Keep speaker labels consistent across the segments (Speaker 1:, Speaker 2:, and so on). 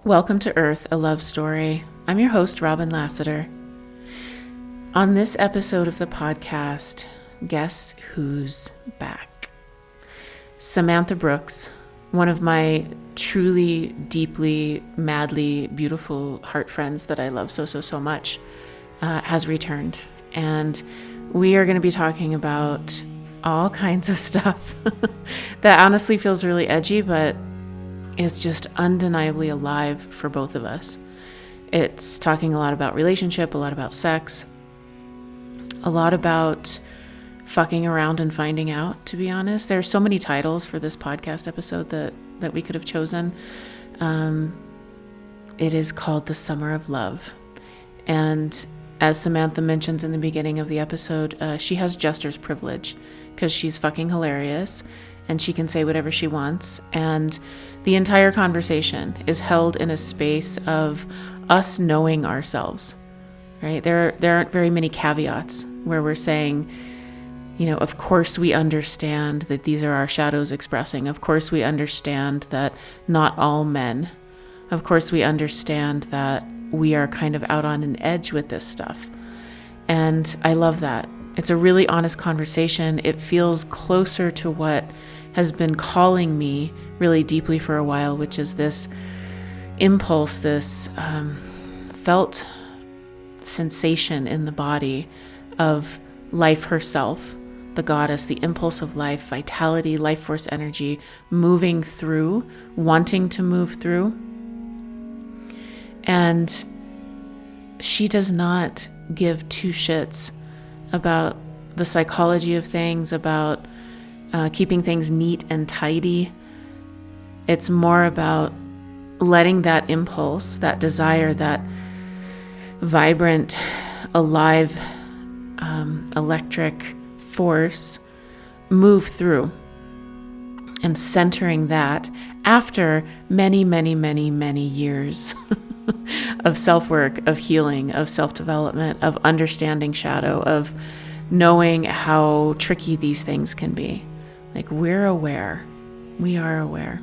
Speaker 1: Welcome to Earth, a Love Story. I'm your host, Robin Lassiter. On this episode of the podcast, guess who's back? Samantha Brooks, one of my truly, deeply, madly, beautiful heart friends that I love so much, has returned. And we are going to be talking about all kinds of stuff that honestly feels really edgy, but is just undeniably alive for both of us. It's talking a lot about relationship, a lot about sex, a lot about fucking around and finding out, to be honest. There are so many titles for this podcast episode that we could have chosen. It is called The Summer of Love. And as Samantha mentions in the beginning of the episode, she has Jester's privilege because she's fucking hilarious and she can say whatever she wants. And the entire conversation is held in a space of us knowing ourselves, right? There aren't very many caveats where we're saying, you know, of course we understand that these are our shadows expressing. Of course we understand that not all men. Of course we understand that we are kind of out on an edge with this stuff. And I love that. It's a really honest conversation. It feels closer to what has been calling me really deeply for a while, which is this impulse, this felt sensation in the body of life herself, the goddess, the impulse of life, vitality, life force energy, moving through, wanting to move through. And she does not give two shits about the psychology of things, about keeping things neat and tidy. It's more about letting that impulse, that desire, that vibrant, alive, electric force move through, and centering that after many years of self-work, of healing, of self-development, of understanding shadow, of knowing how tricky these things can be. Like, we're aware. We are aware.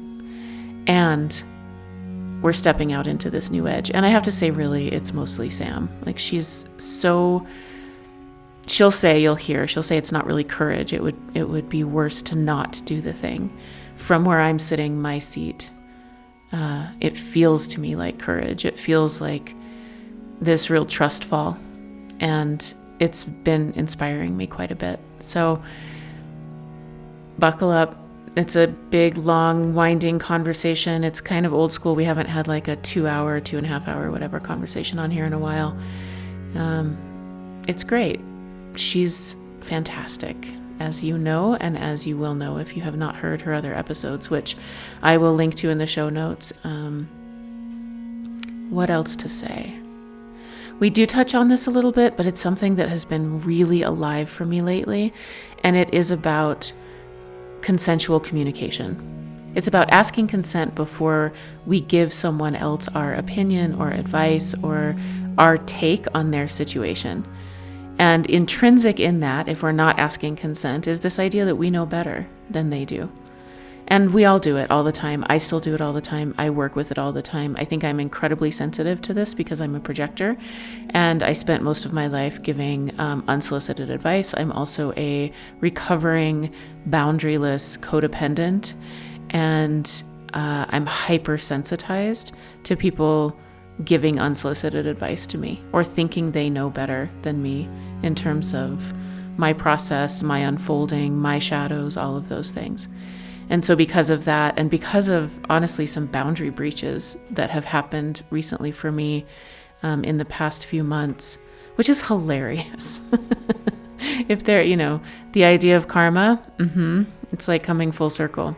Speaker 1: And we're stepping out into this new edge. And I have to say, really, it's mostly Sam. Like, she'll say, she'll say it's not really courage. It would be worse to not do the thing. From where I'm sitting, my seat, it feels to me like courage. It feels like this real trust fall. And it's been inspiring me quite a bit. So buckle up. It's a big, long, winding conversation. It's kind of old school. We haven't had like a 2-hour, 2.5-hour, whatever conversation on here in a while. It's great. She's fantastic, as you know, and as you will know if you have not heard her other episodes, which I will link to in the show notes. What else to say? We do touch on this a little bit, but it's something that has been really alive for me lately, and it is about consensual communication. It's about asking consent before we give someone else our opinion or advice or our take on their situation. And intrinsic in that, if we're not asking consent, is this idea that we know better than they do. And we all do it all the time. I still do it all the time. I work with it all the time. I think I'm incredibly sensitive to this because I'm a projector, and I spent most of my life giving unsolicited advice. I'm also a recovering, boundaryless codependent, and I'm hypersensitized to people giving unsolicited advice to me or thinking they know better than me in terms of my process, my unfolding, my shadows, all of those things. And so because of that, and because of, honestly, some boundary breaches that have happened recently for me in the past few months, which is hilarious. If they're, the idea of karma, it's like coming full circle.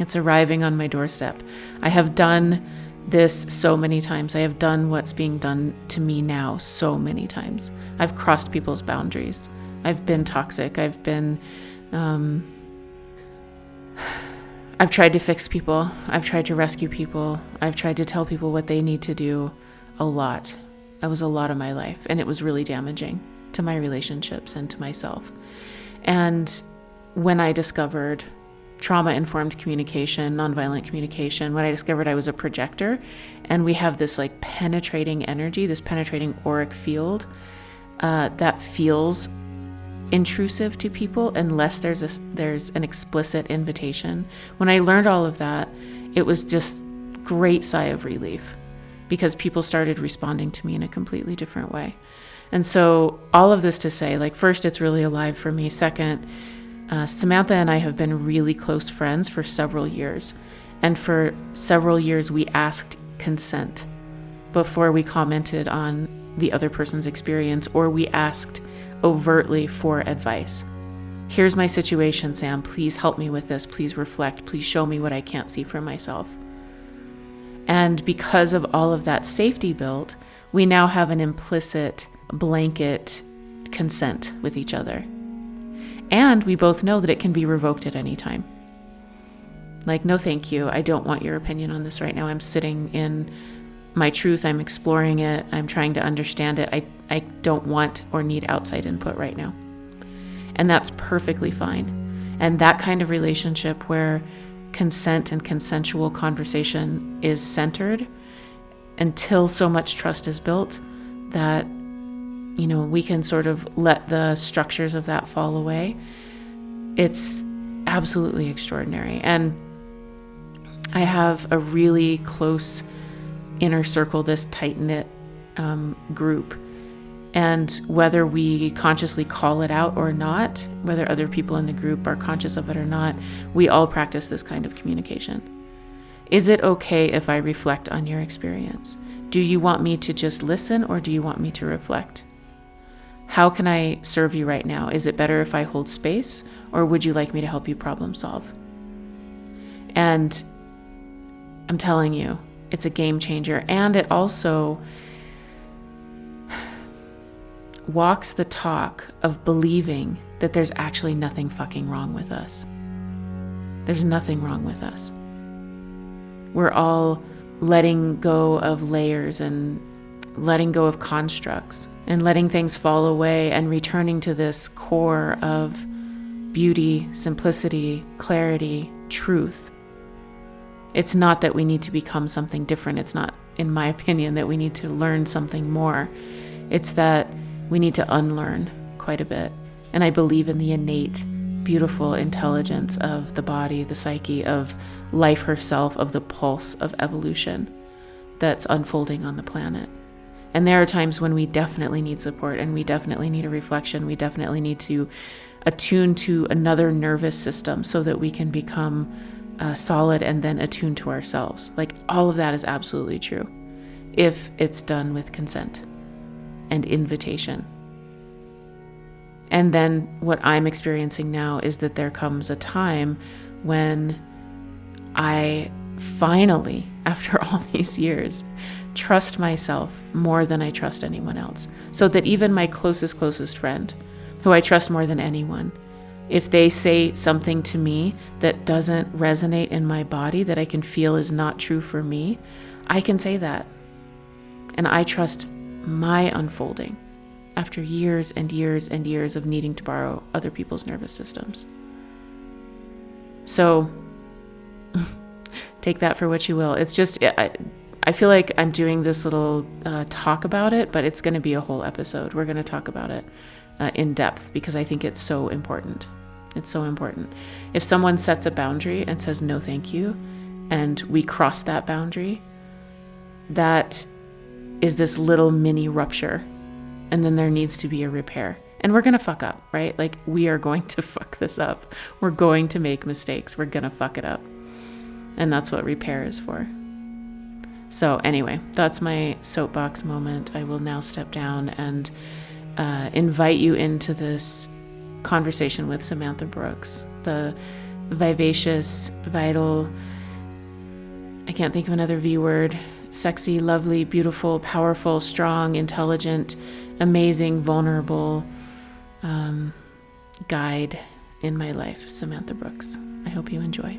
Speaker 1: It's arriving on my doorstep. I have done this so many times. I have done what's being done to me now so many times. I've crossed people's boundaries. I've been toxic. I've tried to fix people. I've tried to rescue people. I've tried to tell people what they need to do a lot. That was a lot of my life, and it was really damaging to my relationships and to myself. And when I discovered trauma-informed communication, nonviolent communication, when I discovered I was a projector, and we have this like penetrating energy, this penetrating auric field that feels intrusive to people unless there's an explicit invitation. When I learned all of that, it was just great sigh of relief because people started responding to me in a completely different way. And so all of this to say, like, first, it's really alive for me. Second, Samantha and I have been really close friends for several years. And for several years, we asked consent before we commented on the other person's experience, or we asked overtly for advice. Here's my situation, Sam. Please help me with this. Please reflect. Please show me what I can't see for myself. And because of all of that safety built, we now have an implicit blanket consent with each other. And we both know that it can be revoked at any time. Like, no, thank you. I don't want your opinion on this right now. I'm sitting in my truth. I'm exploring it. I'm trying to understand it. I don't want or need outside input right now. And that's perfectly fine. And that kind of relationship where consent and consensual conversation is centered until so much trust is built that, you know, we can sort of let the structures of that fall away. It's absolutely extraordinary. And I have a really close inner circle, this tight-knit group. And whether we consciously call it out or not, whether other people in the group are conscious of it or not, we all practice this kind of communication. Is it okay if I reflect on your experience? Do you want me to just listen, or do you want me to reflect? How can I serve you right now? Is it better if I hold space, or would you like me to help you problem solve? And I'm telling you, it's a game changer. And it also walks the talk of believing that there's actually nothing fucking wrong with us. There's nothing wrong with us. We're all letting go of layers and letting go of constructs and letting things fall away and returning to this core of beauty, simplicity, clarity, truth. It's not that we need to become something different. It's not, in my opinion, that we need to learn something more. It's that we need to unlearn quite a bit. And I believe in the innate, beautiful intelligence of the body, the psyche, of life herself, of the pulse of evolution that's unfolding on the planet. And there are times when we definitely need support, and we definitely need a reflection. We definitely need to attune to another nervous system so that we can become solid and then attune to ourselves. Like, all of that is absolutely true if it's done with consent and invitation. And then what I'm experiencing now is that there comes a time when I finally, after all these years, trust myself more than I trust anyone else. So that even my closest friend, who I trust more than anyone, if they say something to me that doesn't resonate in my body, that I can feel is not true for me, I can say that. And I trust my unfolding after years and years and years of needing to borrow other people's nervous systems. So take that for what you will. It's just, I feel like I'm doing this little talk about it, but it's going to be a whole episode. We're going to talk about it in depth because I think it's so important. It's so important. If someone sets a boundary and says no thank you, and we cross that boundary, that is this little mini rupture, and then there needs to be a repair. And we're going to fuck up, right? Like, we are going to fuck this up. We're going to make mistakes. We're going to fuck it up. And that's what repair is for. So anyway, that's my soapbox moment. I will now step down and invite you into this conversation with Samantha Brooks, the vivacious, vital, I can't think of another V word, sexy, lovely, beautiful, powerful, strong, intelligent, amazing, vulnerable guide in my life, Samantha Brooks. I hope you enjoy.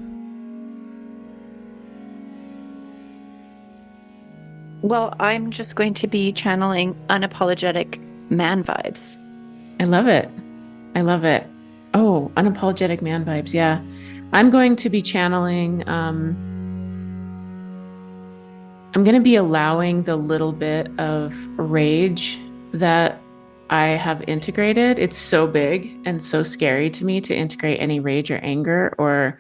Speaker 2: Well, I'm just going to be channeling unapologetic man vibes.
Speaker 1: I love it. I love it. Oh, unapologetic man vibes. Yeah. I'm going to be channeling, I'm going to be allowing the little bit of rage that I have integrated. It's so big and so scary to me to integrate any rage or anger or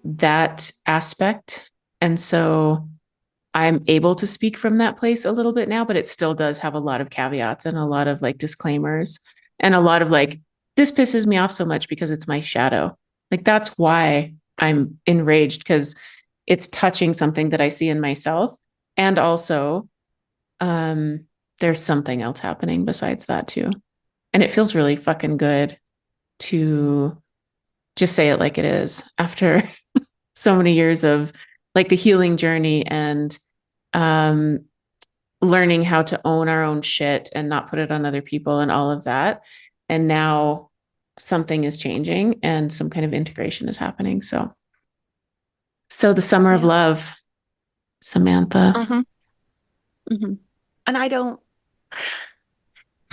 Speaker 1: that aspect. And so I'm able to speak from that place a little bit now, but it still does have a lot of caveats and a lot of like disclaimers and a lot of like, this pisses me off so much because it's my shadow. Like, that's why I'm enraged, because it's touching something that I see in myself. And also, there's something else happening besides that too. And it feels really fucking good to just say it like it is after so many years of like the healing journey and um, learning how to own our own shit and not put it on other people and all of that. And now something is changing and some kind of integration is happening. So the summer of love, Samantha.
Speaker 2: Mm-hmm. Mm-hmm. And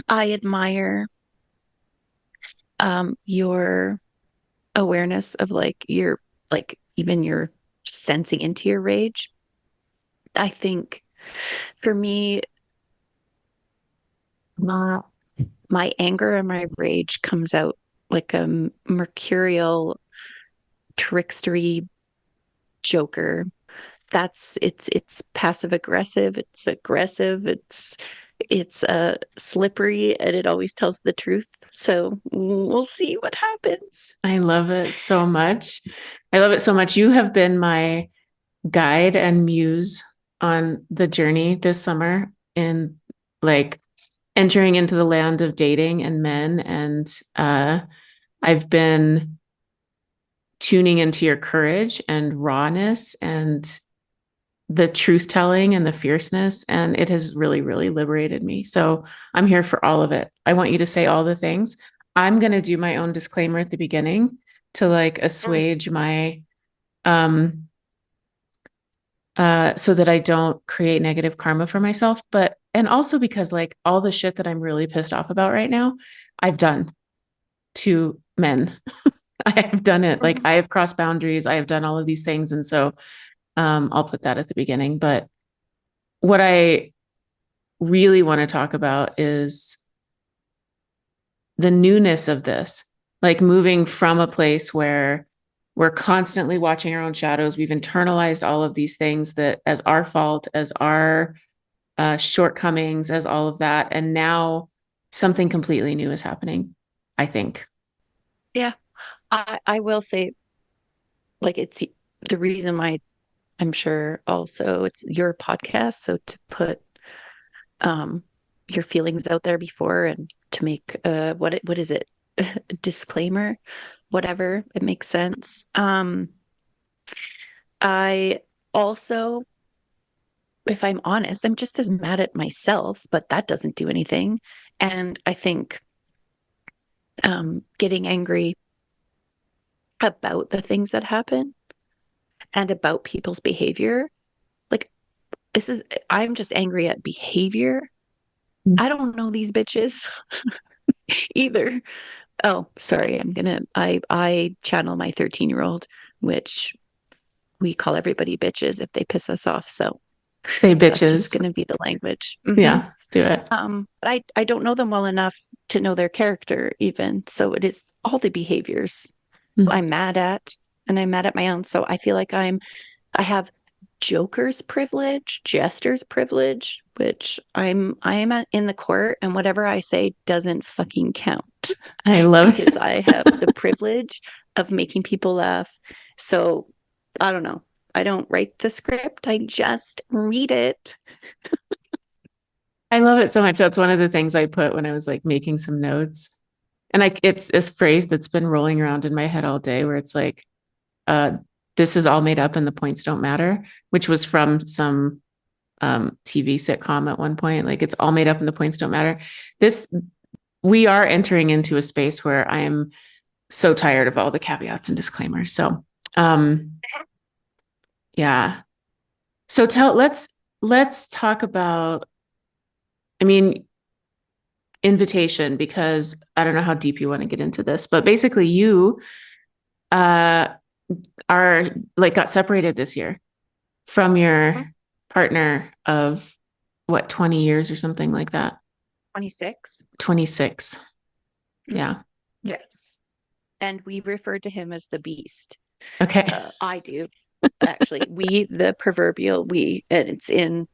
Speaker 2: I admire your awareness of like your like even your sensing into your rage. I think for me, my my anger and my rage comes out like a mercurial trickstery joker. It's passive aggressive, it's aggressive, it's slippery, and it always tells the truth. So we'll see what happens.
Speaker 1: I love it so much. I love it so much. You have been my guide and muse on the journey this summer in like entering into the land of dating and men. And I've been tuning into your courage and rawness and the truth telling and the fierceness. And it has really, really liberated me. So I'm here for all of it. I want you to say all the things. I'm going to do my own disclaimer at the beginning to like assuage my, so that I don't create negative karma for myself. But, and also because like all the shit that I'm really pissed off about right now, I've done to men. I have done it. Like I have crossed boundaries. I have done all of these things. And so I'll put that at the beginning. But what I really want to talk about is the newness of this, like moving from a place where we're constantly watching our own shadows. We've internalized all of these things that as our fault, as our shortcomings, as all of that. And now something completely new is happening, I think.
Speaker 2: Yeah, I will say, like, it's the reason why I'm sure also it's your podcast. So to put um your feelings out there before and to make what is it? A disclaimer, whatever, it makes sense. I also, if I'm honest, I'm just as mad at myself, but that doesn't do anything. And I think getting angry about the things that happen and about people's behavior, like this is, I'm just angry at behavior. I don't know these bitches either. Oh, sorry. I channel my 13-year-old, which we call everybody bitches if they piss us off. So
Speaker 1: Say
Speaker 2: that's just
Speaker 1: bitches.
Speaker 2: going to be the language.
Speaker 1: Yeah, do it.
Speaker 2: But I don't know them well enough to know their character even. So it is all the behaviors
Speaker 1: Mm.
Speaker 2: I'm mad at, and I'm mad at my own. So I feel like I have Joker's privilege, Jester's privilege, which I am in the court, and whatever I say doesn't fucking count
Speaker 1: I love
Speaker 2: because
Speaker 1: it.
Speaker 2: I have the privilege of making people laugh. So I don't know. I don't write the script. I just read it.
Speaker 1: I love it so much. That's one of the things I put when I was like making some notes. And like it's this phrase that's been rolling around in my head all day where it's like, uh, this is all made up and the points don't matter, which was from some TV sitcom at one point. Like it's all made up and the points don't matter. This, we are entering into a space where I am so tired of all the caveats and disclaimers. So, yeah. So let's talk about, I mean, invitation, because I don't know how deep you want to get into this, but basically you uh are like got separated this year from your partner of what, 20 years or something like that?
Speaker 2: 26.
Speaker 1: 26. Yeah.
Speaker 2: Yes. And we refer to him as the beast.
Speaker 1: Okay.
Speaker 2: I do. Actually, the proverbial we, and it's in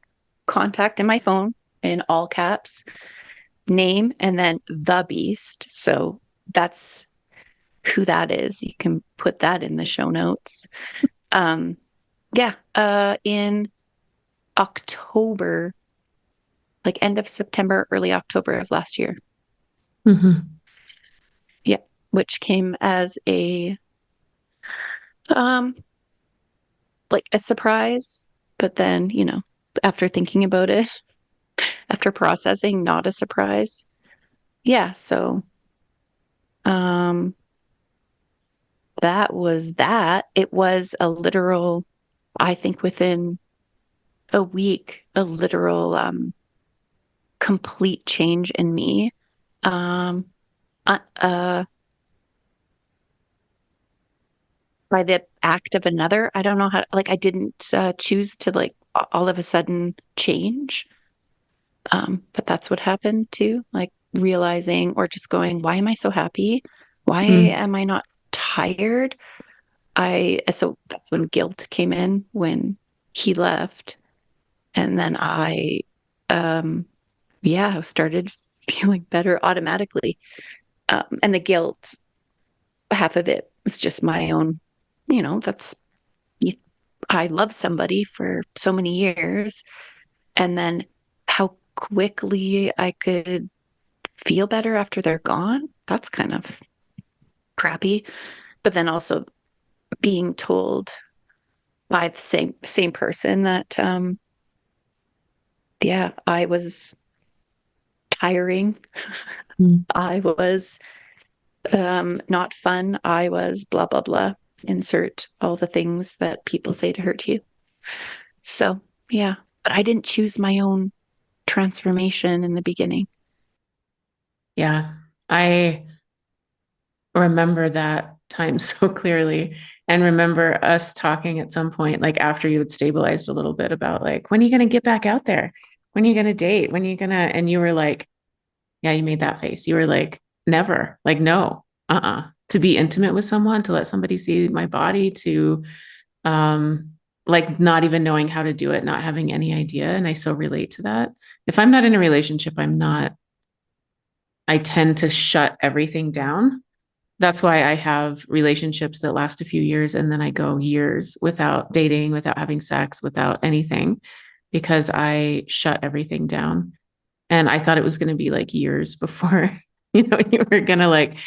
Speaker 2: contact in my phone in all caps, name, and then the beast. So that's who that is. You can put that in the show notes. Um, yeah, in October, like end of September, early October of last year.
Speaker 1: Mm-hmm.
Speaker 2: Yeah, which came as a um like a surprise, but then, after thinking about it, after processing, not a surprise. Yeah, so um that was that. It was a literal, I think within a week, a literal complete change in me. Um uh, uh by the act of another. I don't know how, like, I didn't choose to, like, all of a sudden change. But that's what happened too. Like realizing or just going, why am I so happy? Why
Speaker 1: Mm.
Speaker 2: am I not tired? So that's when guilt came in when he left. And then um, yeah, started feeling better automatically. And the guilt, half of it was just my own, that's, I love somebody for so many years. And then how quickly I could feel better after they're gone, that's kind of crappy. But then also being told by the same person that yeah, I was tiring,
Speaker 1: Mm.
Speaker 2: I was not fun, I was blah blah blah. Insert all the things that people say to hurt you. So yeah, but I didn't choose my own transformation in the beginning.
Speaker 1: Yeah. I remember that time so clearly and remember us talking at some point, like after you had stabilized a little bit about like, when are you going to get back out there? When are you going to date? When are you going to, and you were like, yeah, you made that face. You were like, never, like, no, to be intimate with someone, to let somebody see my body, to, um, like not even knowing how to do it, not having any idea. And I so relate to that. If I'm not in a relationship, I tend to shut everything down. That's why I have relationships that last a few years and then I go years without dating, without having sex, without anything, because I shut everything down. And I thought it was going to be like years before, you were going to like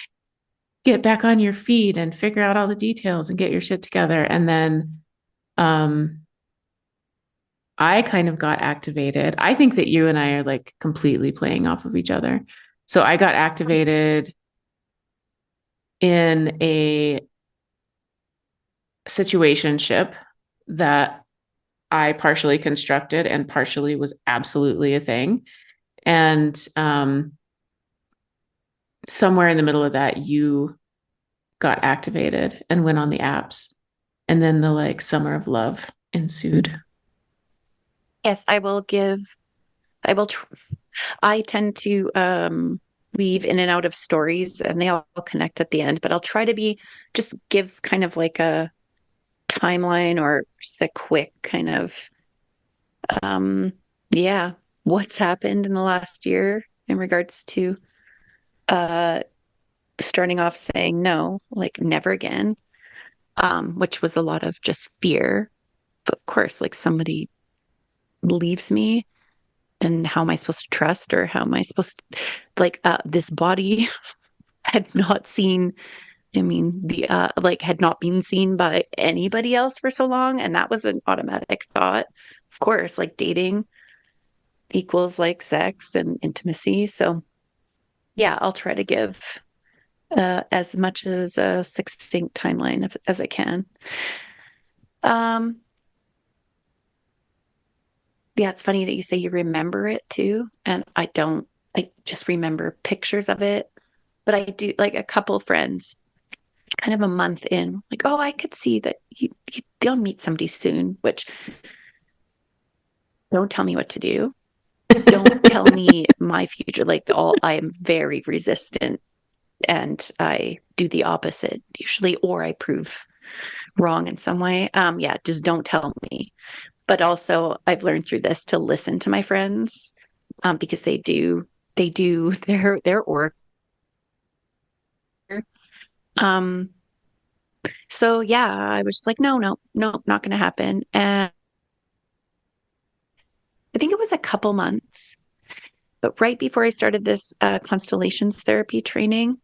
Speaker 1: get back on your feet and figure out all the details and get your shit together. And then um, I kind of got activated. I think that you and I are like completely playing off of each other. So I got activated in a situationship that I partially constructed and partially was absolutely a thing. And somewhere in the middle of that, you got activated and went on the apps. And then the like summer of love ensued.
Speaker 2: Yes, I will tr I tend to weave in and out of stories and they all connect at the end, but I'll try to just give kind of like a timeline or just a quick kind of um yeah, what's happened in the last year in regards to uh starting off saying no, like never again, which was a lot of just fear. But of course, like somebody leaves me and how am I supposed to trust or how am I supposed to, like, this body had not seen, I mean, the like had not been seen by anybody else for so long. And that was an automatic thought. Of course, like dating equals like sex and intimacy. So yeah, I'll try to give as much as a succinct timeline as I can. Um, yeah, it's funny that you say you remember it too. And I don't, I just remember pictures of it. But I do, like, a couple of friends kind of a month in, like, oh, I could see that you'll meet somebody soon, which don't tell me what to do. Don't tell me my future. Like all, I am very resistant and I do the opposite usually, or I prove wrong in some way. Yeah, just don't tell me. But also I've learned through this to listen to my friends, because they do their work. Um, so yeah, I was just like, no, no, no, not gonna happen. And I think it was a couple months, but right before I started this constellations therapy training,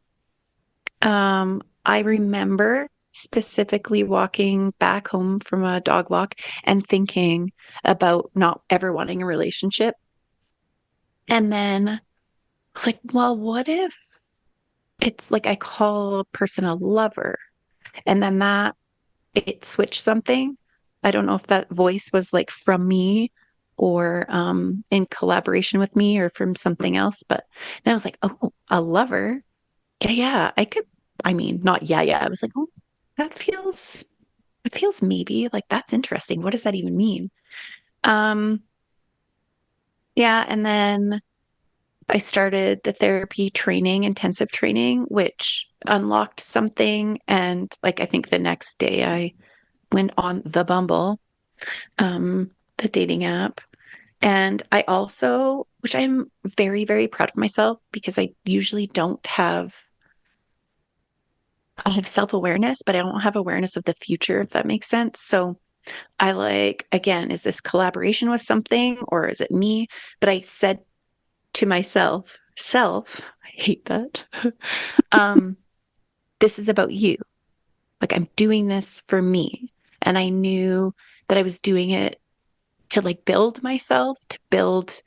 Speaker 2: I remember specifically walking back home from a dog walk and thinking about not ever wanting a relationship. And then I was like, well, what if it's like I call a person a lover? And then that it switched something. I don't know if that voice was like from me or in collaboration with me or from something else. But then I was like, oh, a lover. Yeah, yeah, I could. I mean, not yeah, yeah. I was like, oh, that feels it feels maybe like that's interesting. What does that even mean? Um, yeah, and then I started the therapy training, intensive training, which unlocked something. And like I think the next day I went on the Bumble, the dating app. And I also, which I'm very, very proud of myself because I usually don't have I have self-awareness, but I don't have awareness of the future, if that makes sense. So I like, again, is this collaboration with something or is it me? But I said to myself, I hate that. um, this is about you. Like I'm doing this for me. And I knew that I was doing it to like build myself, to build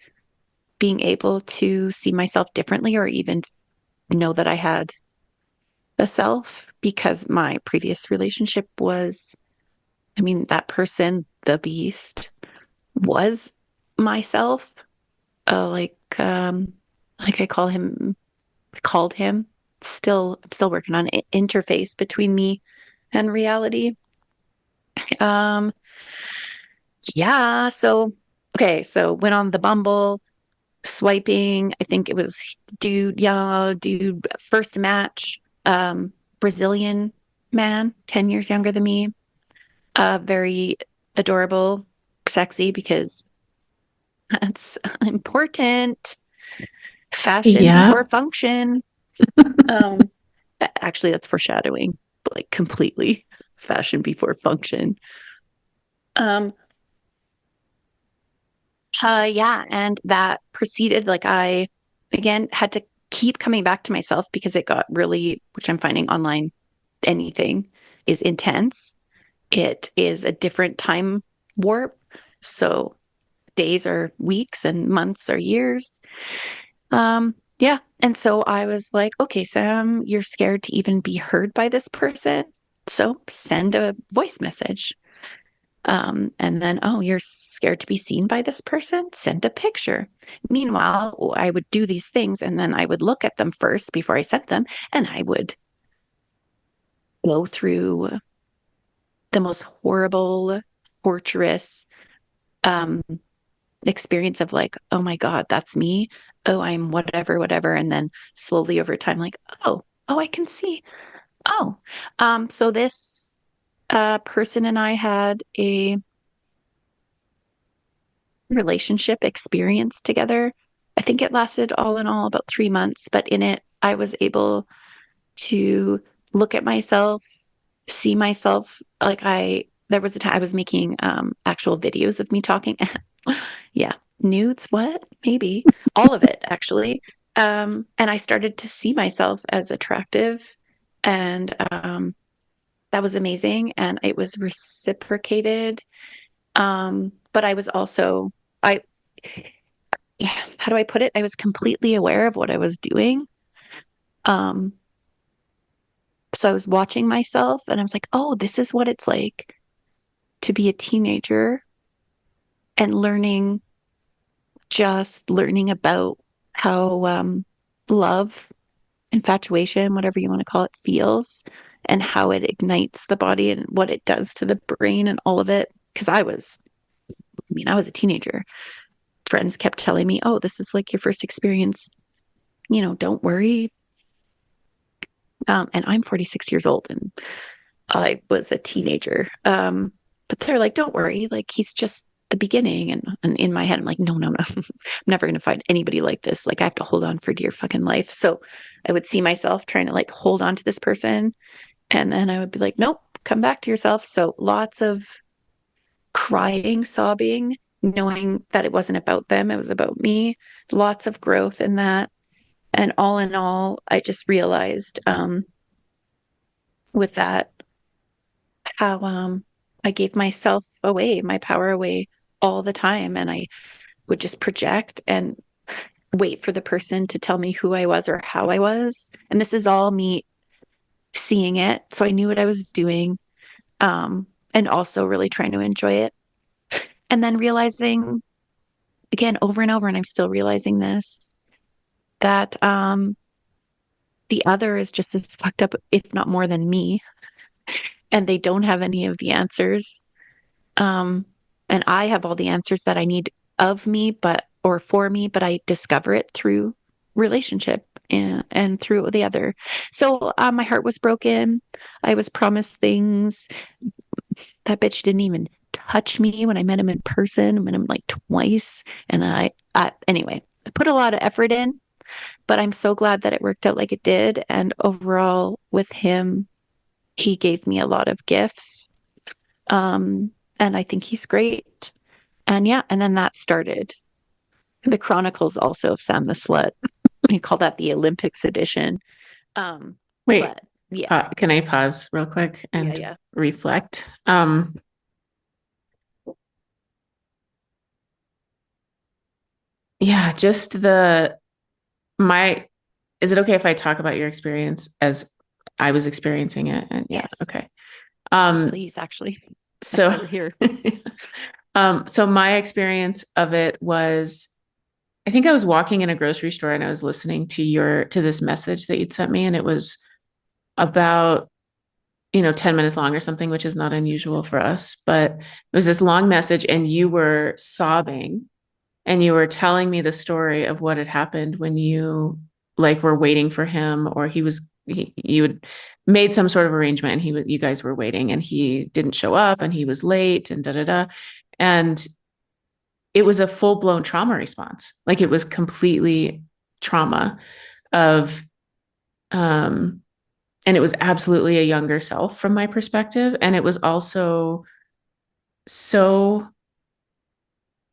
Speaker 2: being able to see myself differently or even know that I had a self because my previous relationship was, I mean, that person, the beast, was myself. Like I called him. I'm still working on interface between me and reality. Um, yeah. So okay. So went on the Bumble, swiping. I think it was dude, yeah, dude. First match, Brazilian man, 10 years younger than me. Very adorable, sexy because that's important. Fashion
Speaker 1: Yeah.
Speaker 2: before function. Um, actually, that's foreshadowing, like completely fashion before function. Um, yeah, and that proceeded like I again had to keep coming back to myself because it got really, which I'm finding online, anything is intense. It is a different time warp. So days are weeks and months are years. Yeah. And so I was like, okay, Sam, you're scared to even be heard by this person. So send a voice message. And then, oh, you're scared to be seen by this person? Send a picture. Meanwhile, I would do these things and then I would look at them first before I sent them. And I would go through the most horrible, torturous um, experience of like, oh my God, that's me. Oh, I'm whatever, whatever. And then slowly over time, like, oh, I can see. Oh, so this person and I had a relationship experience together. I think it lasted all in all about 3 months, but in it, I was able to look at myself, see myself. There was a time I was making actual videos of me talking. Yeah, nudes, what? Maybe all of it, actually. And I started to see myself as attractive, and that was amazing. And it was reciprocated. But I was also, I how do I put it? I was completely aware of what I was doing. Um, so I was watching myself and I was like, oh, this is what it's like to be a teenager and learning about how love, infatuation, whatever you want to call it, feels and how it ignites the body and what it does to the brain and all of it. Because I was a teenager. Friends kept telling me, oh, this is like your first experience. Don't worry. And I'm 46 years old and I was a teenager. But they're like, don't worry. Like, he's just the beginning. And in my head, I'm like, no, no, no. I'm never going to find anybody like this. Like, I have to hold on for dear fucking life. So I would see myself trying to like hold on to this person. And then I would be like, nope, come back to yourself. So lots of crying, sobbing, knowing that it wasn't about them, it was about me. Lots of growth in that. And all in all, I just realized with that how I gave myself away, my power away all the time. And I would just project and wait for the person to tell me who I was or how I was. And this is all me seeing it. So I knew what I was doing, and also really trying to enjoy it. And then realizing again over and over, and I'm still realizing this, that the other is just as fucked up, if not more than me, and they don't have any of the answers. Um, and I have all the answers that I need of me, or for me, but I discover it through relationship and through the other. So my heart was broken. I was promised things. That bitch didn't even touch me when I met him in person. I met him like twice. And anyway, I put a lot of effort in, but I'm so glad that it worked out like it did. And overall, with him, he gave me a lot of gifts. And I think he's great. And yeah, and then that started the Chronicles also of Sam the Slut. We call that the Olympics edition.
Speaker 1: Wait,
Speaker 2: But yeah,
Speaker 1: can I pause real quick and
Speaker 2: yeah.
Speaker 1: reflect? Yeah, just is it okay if I talk about your experience as I was experiencing it? And yeah,
Speaker 2: Yes.
Speaker 1: okay.
Speaker 2: Yes, please, actually. That's why we're here.
Speaker 1: So my experience of it was, I think I was walking in a grocery store and I was listening to this message that you'd sent me, and it was about 10 minutes long or something, which is not unusual for us, but it was this long message and you were sobbing and you were telling me the story of what had happened when you like were waiting for him, or you had made some sort of arrangement and you guys were waiting and he didn't show up and he was late and da da da. And it was a full-blown trauma response. Like it was completely trauma of, and it was absolutely a younger self from my perspective. And it was also so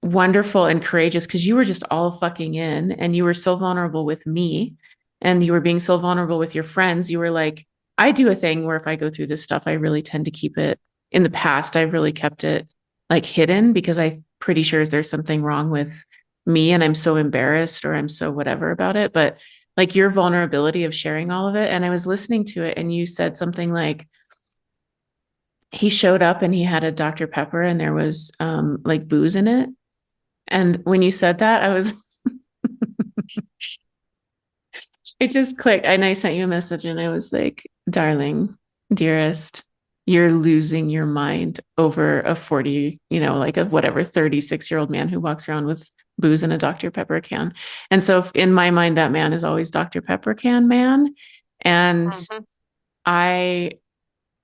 Speaker 1: wonderful and courageous because you were just all fucking in and you were so vulnerable with me and you were being so vulnerable with your friends. You were like, I do a thing where if I go through this stuff, I really tend to keep it in the past. I've really kept it like hidden because I'm pretty sure there's something wrong with me and I'm so embarrassed or I'm so whatever about it. But like your vulnerability of sharing all of it. And I was listening to it and you said something like, he showed up and he had a Dr. Pepper and there was like booze in it. And when you said that, it just clicked. And I sent you a message and I was like, darling, dearest, you're losing your mind over a 40, like a whatever, 36-year-old man who walks around with booze in a Dr. Pepper can. And so in my mind, that man is always Dr. Pepper can man. And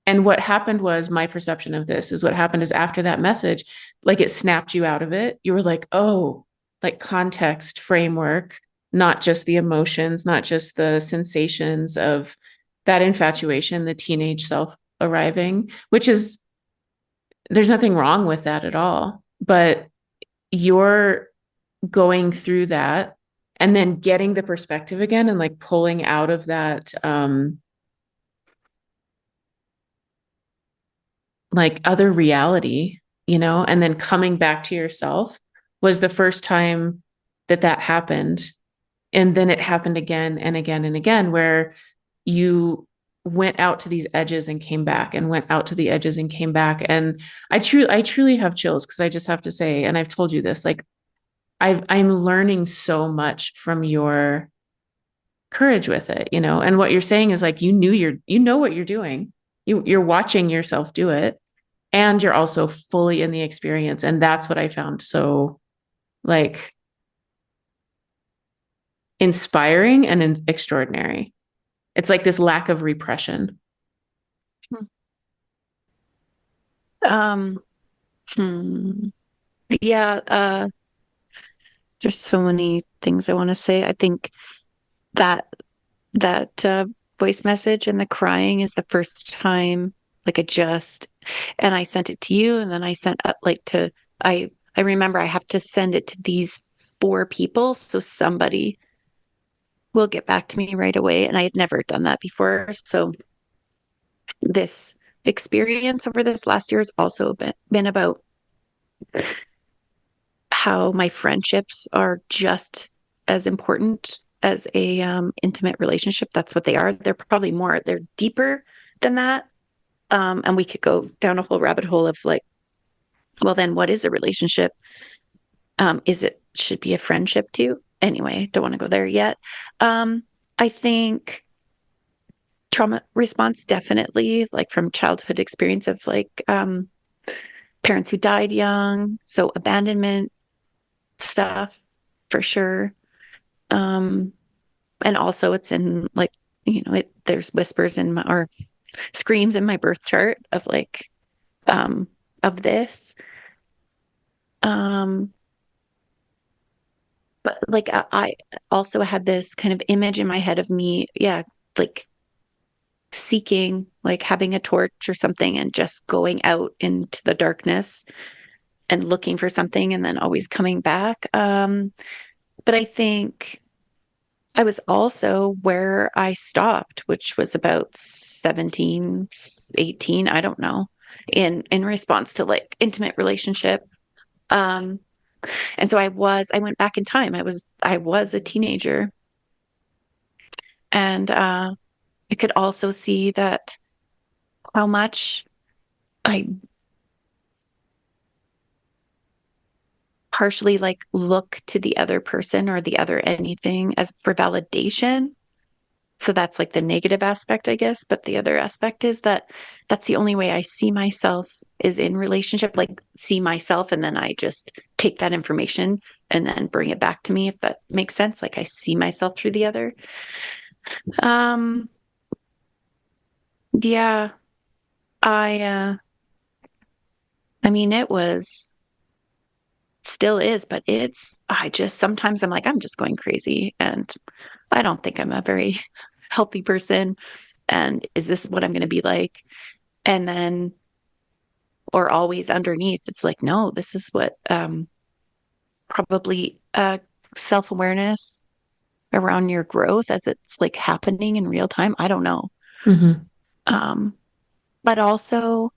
Speaker 1: and what happened was, my perception of this is, what happened is after that message, like it snapped you out of it. You were like, oh, like context, framework, not just the emotions, not just the sensations of that infatuation, the teenage self arriving, which is, there's nothing wrong with that at all. But you're going through that and then getting the perspective again and like pulling out of that, like other reality, and then coming back to yourself was the first time that happened. And then it happened again and again and again, where you went out to these edges and came back and went out to the edges and came back. And I truly have chills because I just have to say, and I've told you this, like I'm learning so much from your courage with it, you know? And what you're saying is like, you know what you're doing. You're watching yourself do it, and you're also fully in the experience. And that's what I found so like inspiring and extraordinary. It's like this lack of repression.
Speaker 2: Um, hmm. Yeah, there's so many things I want to say. I think that that voice message and the crying is the first time like and I sent it to you, and then I sent like to I remember I have to send it to these four people so somebody will get back to me right away, and I had never done that before. So this experience over this last year has also been about how my friendships are just as important as a intimate relationship. That's what they are. They're probably more, they're deeper than that. And we could go down a whole rabbit hole of like, well, then what is a relationship? Is it should be a friendship too? Anyway, don't want to go there yet. I think trauma response definitely, like from childhood experience of like parents who died young, so abandonment stuff for sure. Um, and also it's in like, there's whispers in my or screams in my birth chart of like of this. Um, but like I also had this kind of image in my head of me, yeah, like seeking, like having a torch or something and just going out into the darkness and looking for something and then always coming back. But I think I was also where I stopped, which was about 17, 18, I don't know, in response to like intimate relationship. Um, and so I went back in time. I was a teenager, and I could also see that how much I partially like look to the other person or the other anything as for validation. So that's like the negative aspect, I guess. But the other aspect is that that's the only way I see myself is in relationship, like see myself. And then I just take that information and then bring it back to me, if that makes sense. Like I see myself through the other. Um, yeah, I mean, it was still is, but I just sometimes I'm like, I'm just going crazy. And I don't think I'm a very healthy person. And is this what I'm going to be like? And then or always underneath it's like no, this is what probably self-awareness around your growth as it's like happening in real time, I don't know.
Speaker 1: Mm-hmm.
Speaker 2: um but also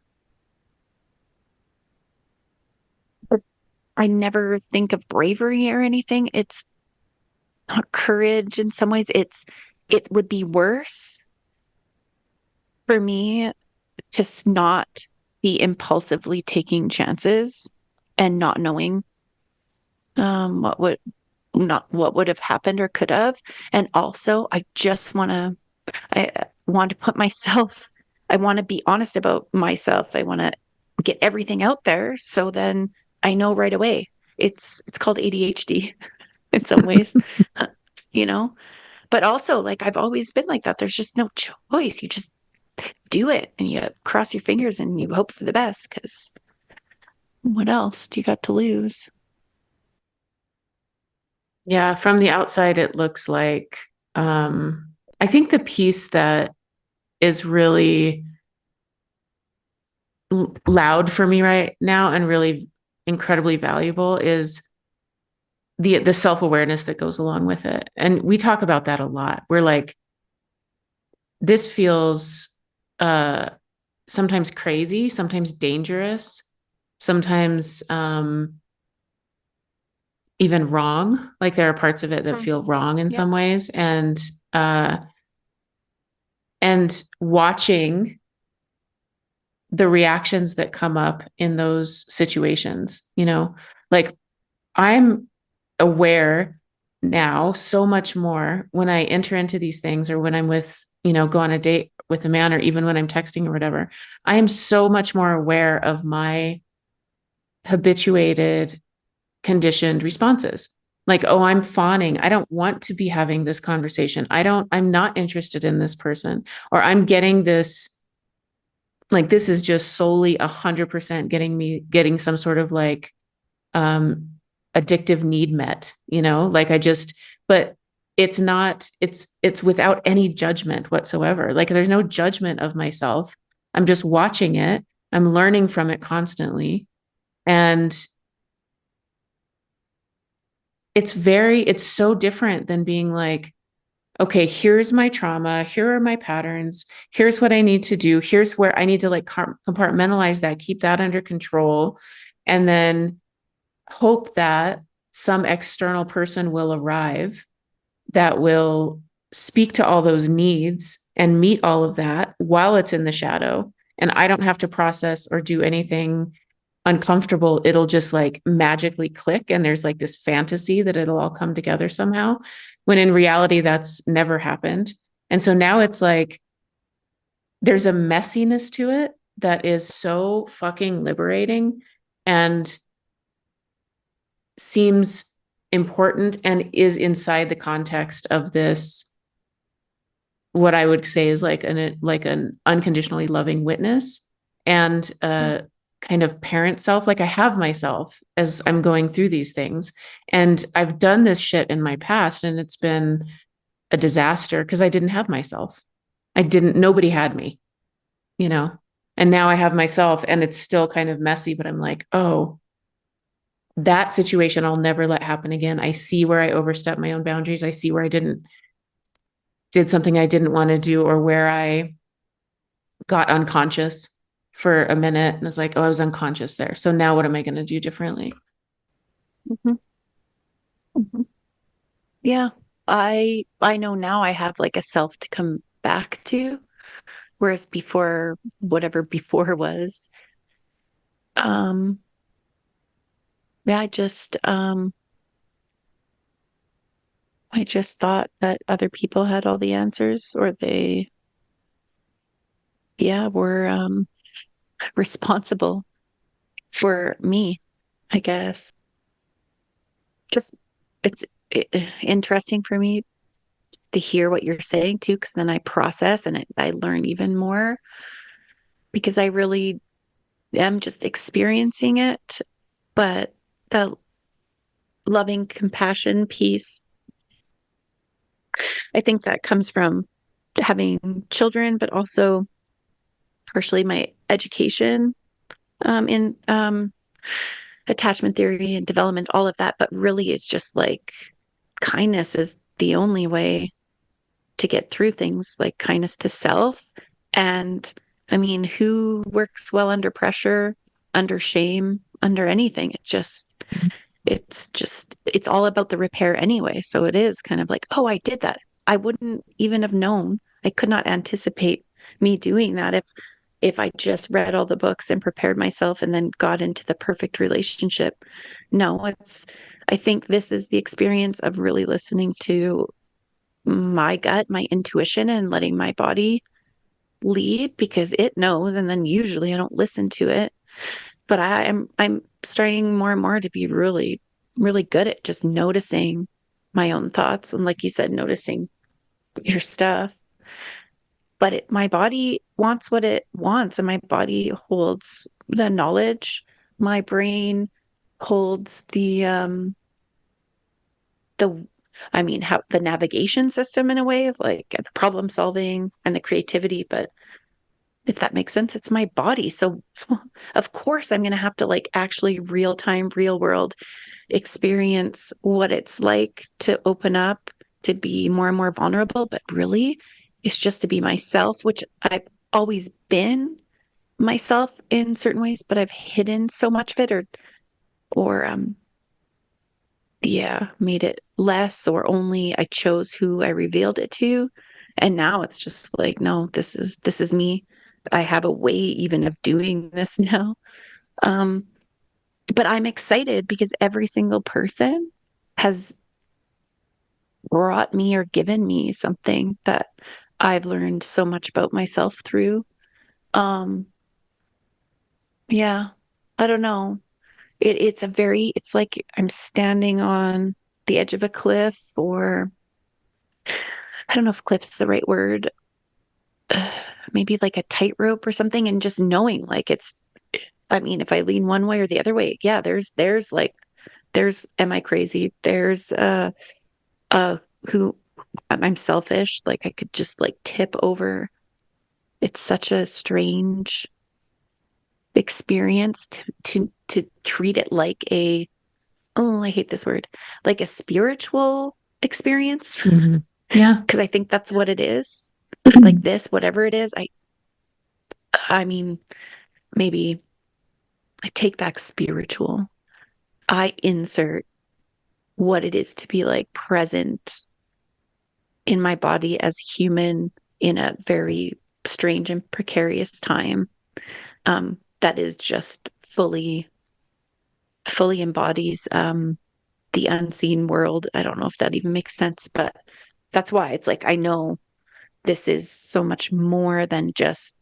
Speaker 2: I never think of bravery or anything. It's not courage. In some ways it would be worse for me to not be impulsively taking chances and not knowing what would not what would have happened or could have. And also, I want to put myself, I want to be honest about myself. I want to get everything out there. So then I know right away. It's called ADHD in some ways, you know, but also like I've always been like that. There's just no choice. You just do it and you cross your fingers and you hope for the best because what else do you got to lose?
Speaker 1: Yeah, from the outside, it looks like I think the piece that is really loud for me right now and really incredibly valuable is the self-awareness that goes along with it. And we talk about that a lot. We're like, this feels uh sometimes crazy, sometimes dangerous, sometimes even wrong. Like there are parts of it that
Speaker 2: Hmm.
Speaker 1: feel wrong in
Speaker 2: Yep.
Speaker 1: some ways. Uh and watching the reactions that come up in those situations, you know, like I'm aware now so much more when I enter into these things or when I'm with, go on a date with a man or even when I'm texting or whatever. I am so much more aware of my habituated, conditioned responses. Like, oh, I'm fawning. I don't want to be having this conversation. I'm not interested in this person. Or I'm getting this, like, this is just solely 100% getting some sort of like um addictive need met, like but it's without any judgment whatsoever. Like there's no judgment of myself. I'm just watching it. I'm learning from it constantly. And it's so different than being like, okay, here's my trauma. Here are my patterns. Here's what I need to do. Here's where I need to like compartmentalize that, keep that under control, and then hope that some external person will arrive that will speak to all those needs and meet all of that while it's in the shadow. And I don't have to process or do anything uncomfortable. It'll just like magically click. And there's like this fantasy that it'll all come together somehow, when in reality, that's never happened. And so now it's like there's a messiness to it that is so fucking liberating and seems important and is inside the context of this, what I would say is like an unconditionally loving witness and a kind of parent self. Like I have myself as I'm going through these things, and I've done this shit in my past and it's been a disaster because I didn't have myself. Nobody had me, you know? And now I have myself and it's still kind of messy, but I'm like, oh, that situation I'll never let happen again. I see where I overstepped my own boundaries. I see where I did something I didn't want to do, or where I got unconscious for a minute and was like, oh, I was unconscious there. So now what am I going to do differently?
Speaker 2: Mm-hmm. Mm-hmm. Yeah. I know now I have like a self to come back to, whereas before, whatever before was, um, yeah, I just thought that other people had all the answers, or they, yeah, were responsible for me, I guess. Just it's interesting for me to hear what you're saying too, because then I process and I learn even more, because I really am just experiencing it. But the loving compassion piece, I think that comes from having children, but also partially my education in attachment theory and development, all of that. But really, it's just like kindness is the only way to get through things, like kindness to self. And I mean, who works well under pressure, under shame, under anything? It's all about the repair anyway. So it is kind of like, oh, I did that. I wouldn't even have known. I could not anticipate me doing that if I just read all the books and prepared myself and then got into the perfect relationship. No, I think this is the experience of really listening to my gut, my intuition, and letting my body lead, because it knows. And then usually I don't listen to it. But I'm starting more and more to be really, really good at just noticing my own thoughts. And like you said, noticing your stuff. But my body wants what it wants, and my body holds the knowledge. My brain holds the I mean, how the navigation system in a way, like the problem solving and the creativity. But if that makes sense, it's my body. So of course I'm going to have to like actually real time, real world experience what it's like to open up, to be more and more vulnerable. But really, it's just to be myself, which I've always been myself in certain ways, but I've hidden so much of it, or yeah, made it less, or only I chose who I revealed it to. And now it's just like, no, this is me. I have a way even of doing this now. Um, but I'm excited because every single person has brought me or given me something that I've learned so much about myself through. Um, yeah, I don't know. It's like I'm standing on the edge of a cliff, or I don't know if cliff's the right word, maybe like a tightrope or something, and just knowing like I mean, if I lean one way or the other way, yeah, am I crazy? There's, uh, who I'm selfish. Like I could just like tip over. It's such a strange experience to treat it like oh, I hate this word, like a spiritual experience.
Speaker 1: Mm-hmm. Yeah.
Speaker 2: Because I think that's what it is. Like this, whatever it is, I mean, maybe I take back spiritual. I insert what it is to be like present in my body as human in a very strange and precarious time. That is just fully embodies the unseen world. I don't know if that even makes sense, but that's why it's like I know this is so much more than just,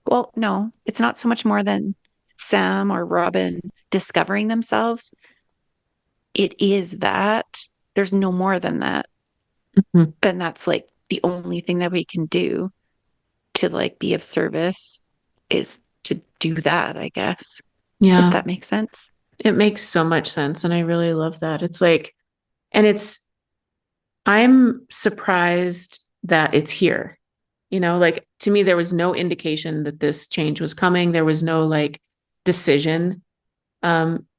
Speaker 2: well, no, it's not so much more than Sam or Robin discovering themselves. It is that. There's no more than that.
Speaker 1: Mhm.
Speaker 2: And that's like the only thing that we can do to like be of service is to do that, I guess, if
Speaker 1: Yeah.
Speaker 2: that makes sense.
Speaker 1: It makes so much sense. And I really love that. It's like, and I'm surprised that it's here. Like to me, there was no indication that this change was coming. There was no like decision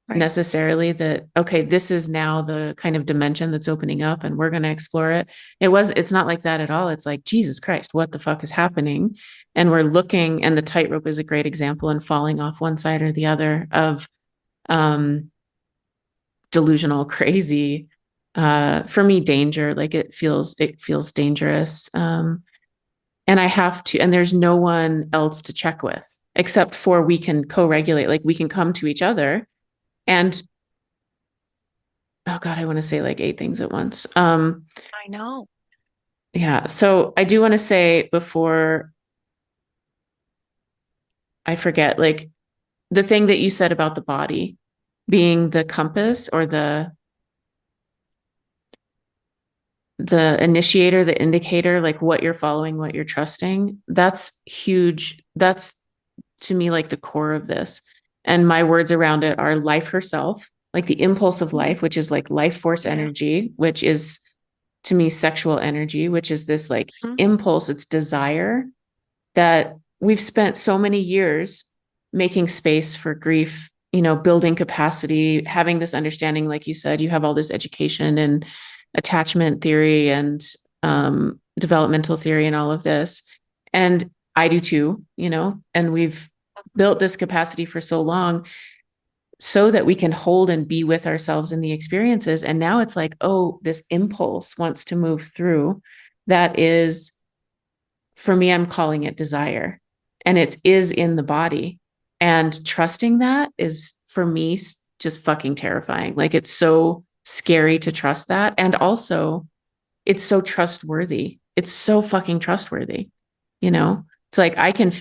Speaker 2: Right.
Speaker 1: necessarily that, okay, this is now the kind of dimension that's opening up and we're going to explore it. It's not like that at all. It's like, Jesus Christ, what the fuck is happening? And we're looking, and the tightrope is a great example, and falling off one side or the other of um, delusional, crazy, for me, danger. Like it feels dangerous. And I have to, and there's no one else to check with except for we can co-regulate, like we can come to each other and oh God, I want to say like eight things at once.
Speaker 2: I know.
Speaker 1: Yeah. So I do want to say before I forget, like the thing that you said about the body being the compass or the initiator, the indicator, like what you're following, what you're trusting, that's huge. That's to me like the core of this. And my words around it are life herself, like the impulse of life, which is like life force
Speaker 2: Yeah.
Speaker 1: energy, which is to me sexual energy, which is this like
Speaker 2: Mhm.
Speaker 1: impulse, it's desire that we've spent so many years making space for grief, building capacity, having this understanding, like you said, you have all this education and attachment theory and developmental theory and all of this. And I do too, and we've built this capacity for so long so that we can hold and be with ourselves in the experiences. And now it's like, oh, this impulse wants to move through. That is, for me, I'm calling it desire. And it is in the body. And trusting that is, for me, just fucking terrifying. Like it's so scary to trust that. And also, it's so trustworthy. It's so fucking trustworthy. It's like I can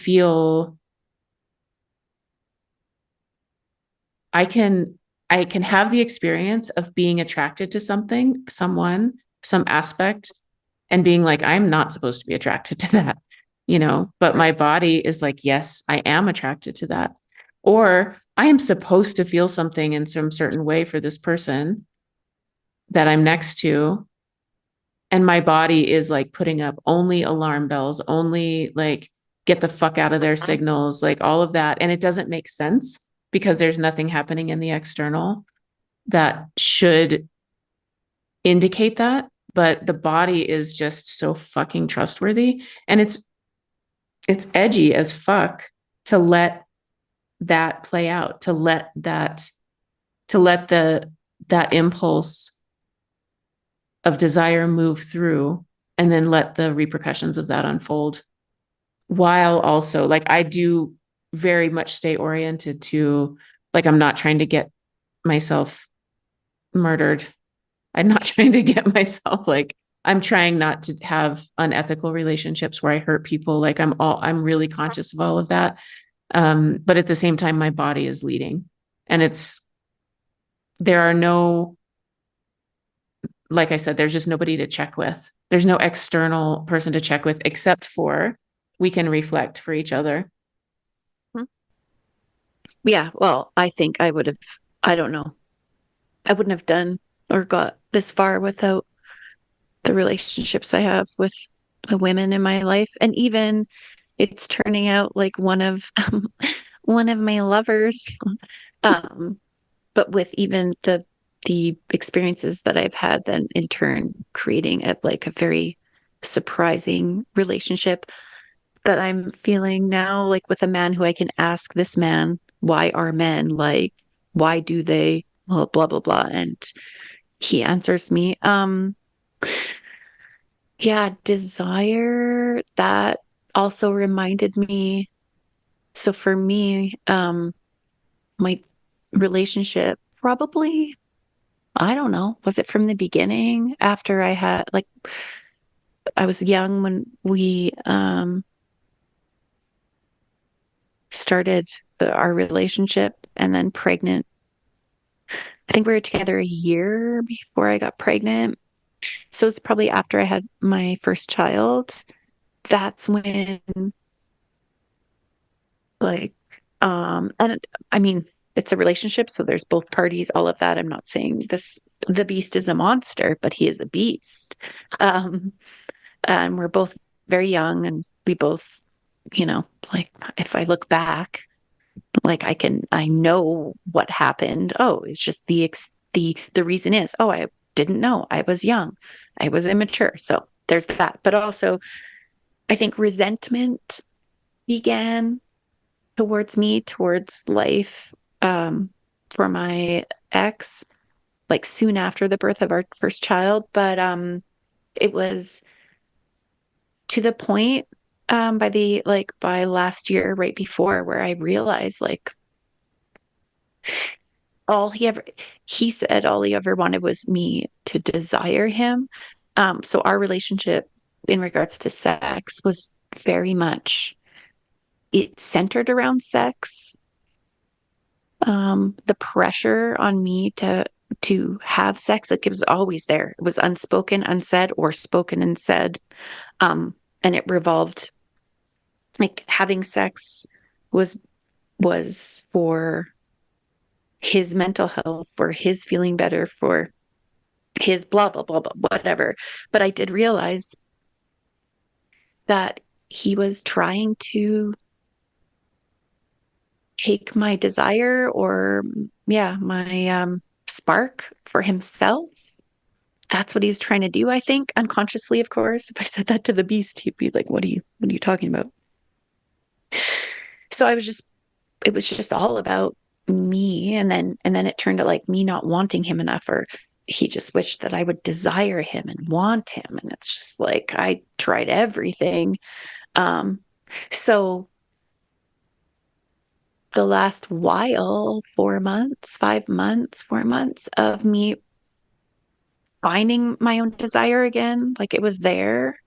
Speaker 1: I can have the experience of being attracted to something, someone, some aspect, and being like, I'm not supposed to be attracted to that, but my body is like, yes, I am attracted to that. Or I am supposed to feel something in some certain way for this person that I'm next to. And my body is like putting up only alarm bells, only like get the fuck out of their signals, like all of that. And it doesn't make sense because there's nothing happening in the external that should indicate that. But the body is just so fucking trustworthy. And it's edgy as fuck to let that play out, to let that impulse of desire move through and then let the repercussions of that unfold, while also like I do very much stay oriented to, like, I'm not trying to get myself murdered, I'm not trying to get myself like, I'm trying not to have unethical relationships where I hurt people. Like I'm really conscious of all of that. But at the same time, my body is leading. And there are no, like I said, there's just nobody to check with. There's no external person to check with except for we can reflect for each other.
Speaker 2: Yeah, well, I think I would have, I don't know, I wouldn't have done or got this far without the relationships I have with the women in my life. And even it's turning out like one of my lovers. Um, but with even the experiences that I've had, then in turn creating like a very surprising relationship that I'm feeling now, like with a man who I can ask this man, why are men like, why do they, well, blah, blah, blah. And he answers me. Yeah, desire, that also reminded me. So for me, my relationship probably, I don't know, was it from the beginning after I had, like, I was young when we started our relationship and then pregnant. I think we were together a year before I got pregnant. So it's probably after I had my first child. That's when, like, and I mean, it's a relationship, so there's both parties, all of that. I'm not saying the beast is a monster, but he is a beast. Um, and we're both very young, and we both, like, if I look back, like I know what happened. Oh, it's just the reason is, oh, I didn't know. I was young. I was immature. So there's that. But also, I think resentment began towards me, towards life, um, for my ex, like soon after the birth of our first child. But it was to the point by last year, right before, where I realized like all he said all he ever wanted was me to desire him. So our relationship in regards to sex was very much, it centered around sex. The pressure on me to have sex, like, it was always there. It was unspoken, unsaid, or spoken and said. And it revolved, like, having sex was for his mental health, for his feeling better, for his blah blah blah blah whatever. But I did realize that he was trying to take my desire, or yeah, my spark for himself. That's what he's trying to do, I think, unconsciously, of course. If I said that to the beast, he'd be like, what are you talking about? So it was just all about me. And then it turned to like me not wanting him enough, or he just wished that I would desire him and want him. And it's just like, I tried everything. Um, so the last while, 4 months, 5 months, 4 months of me finding my own desire again, like it was there.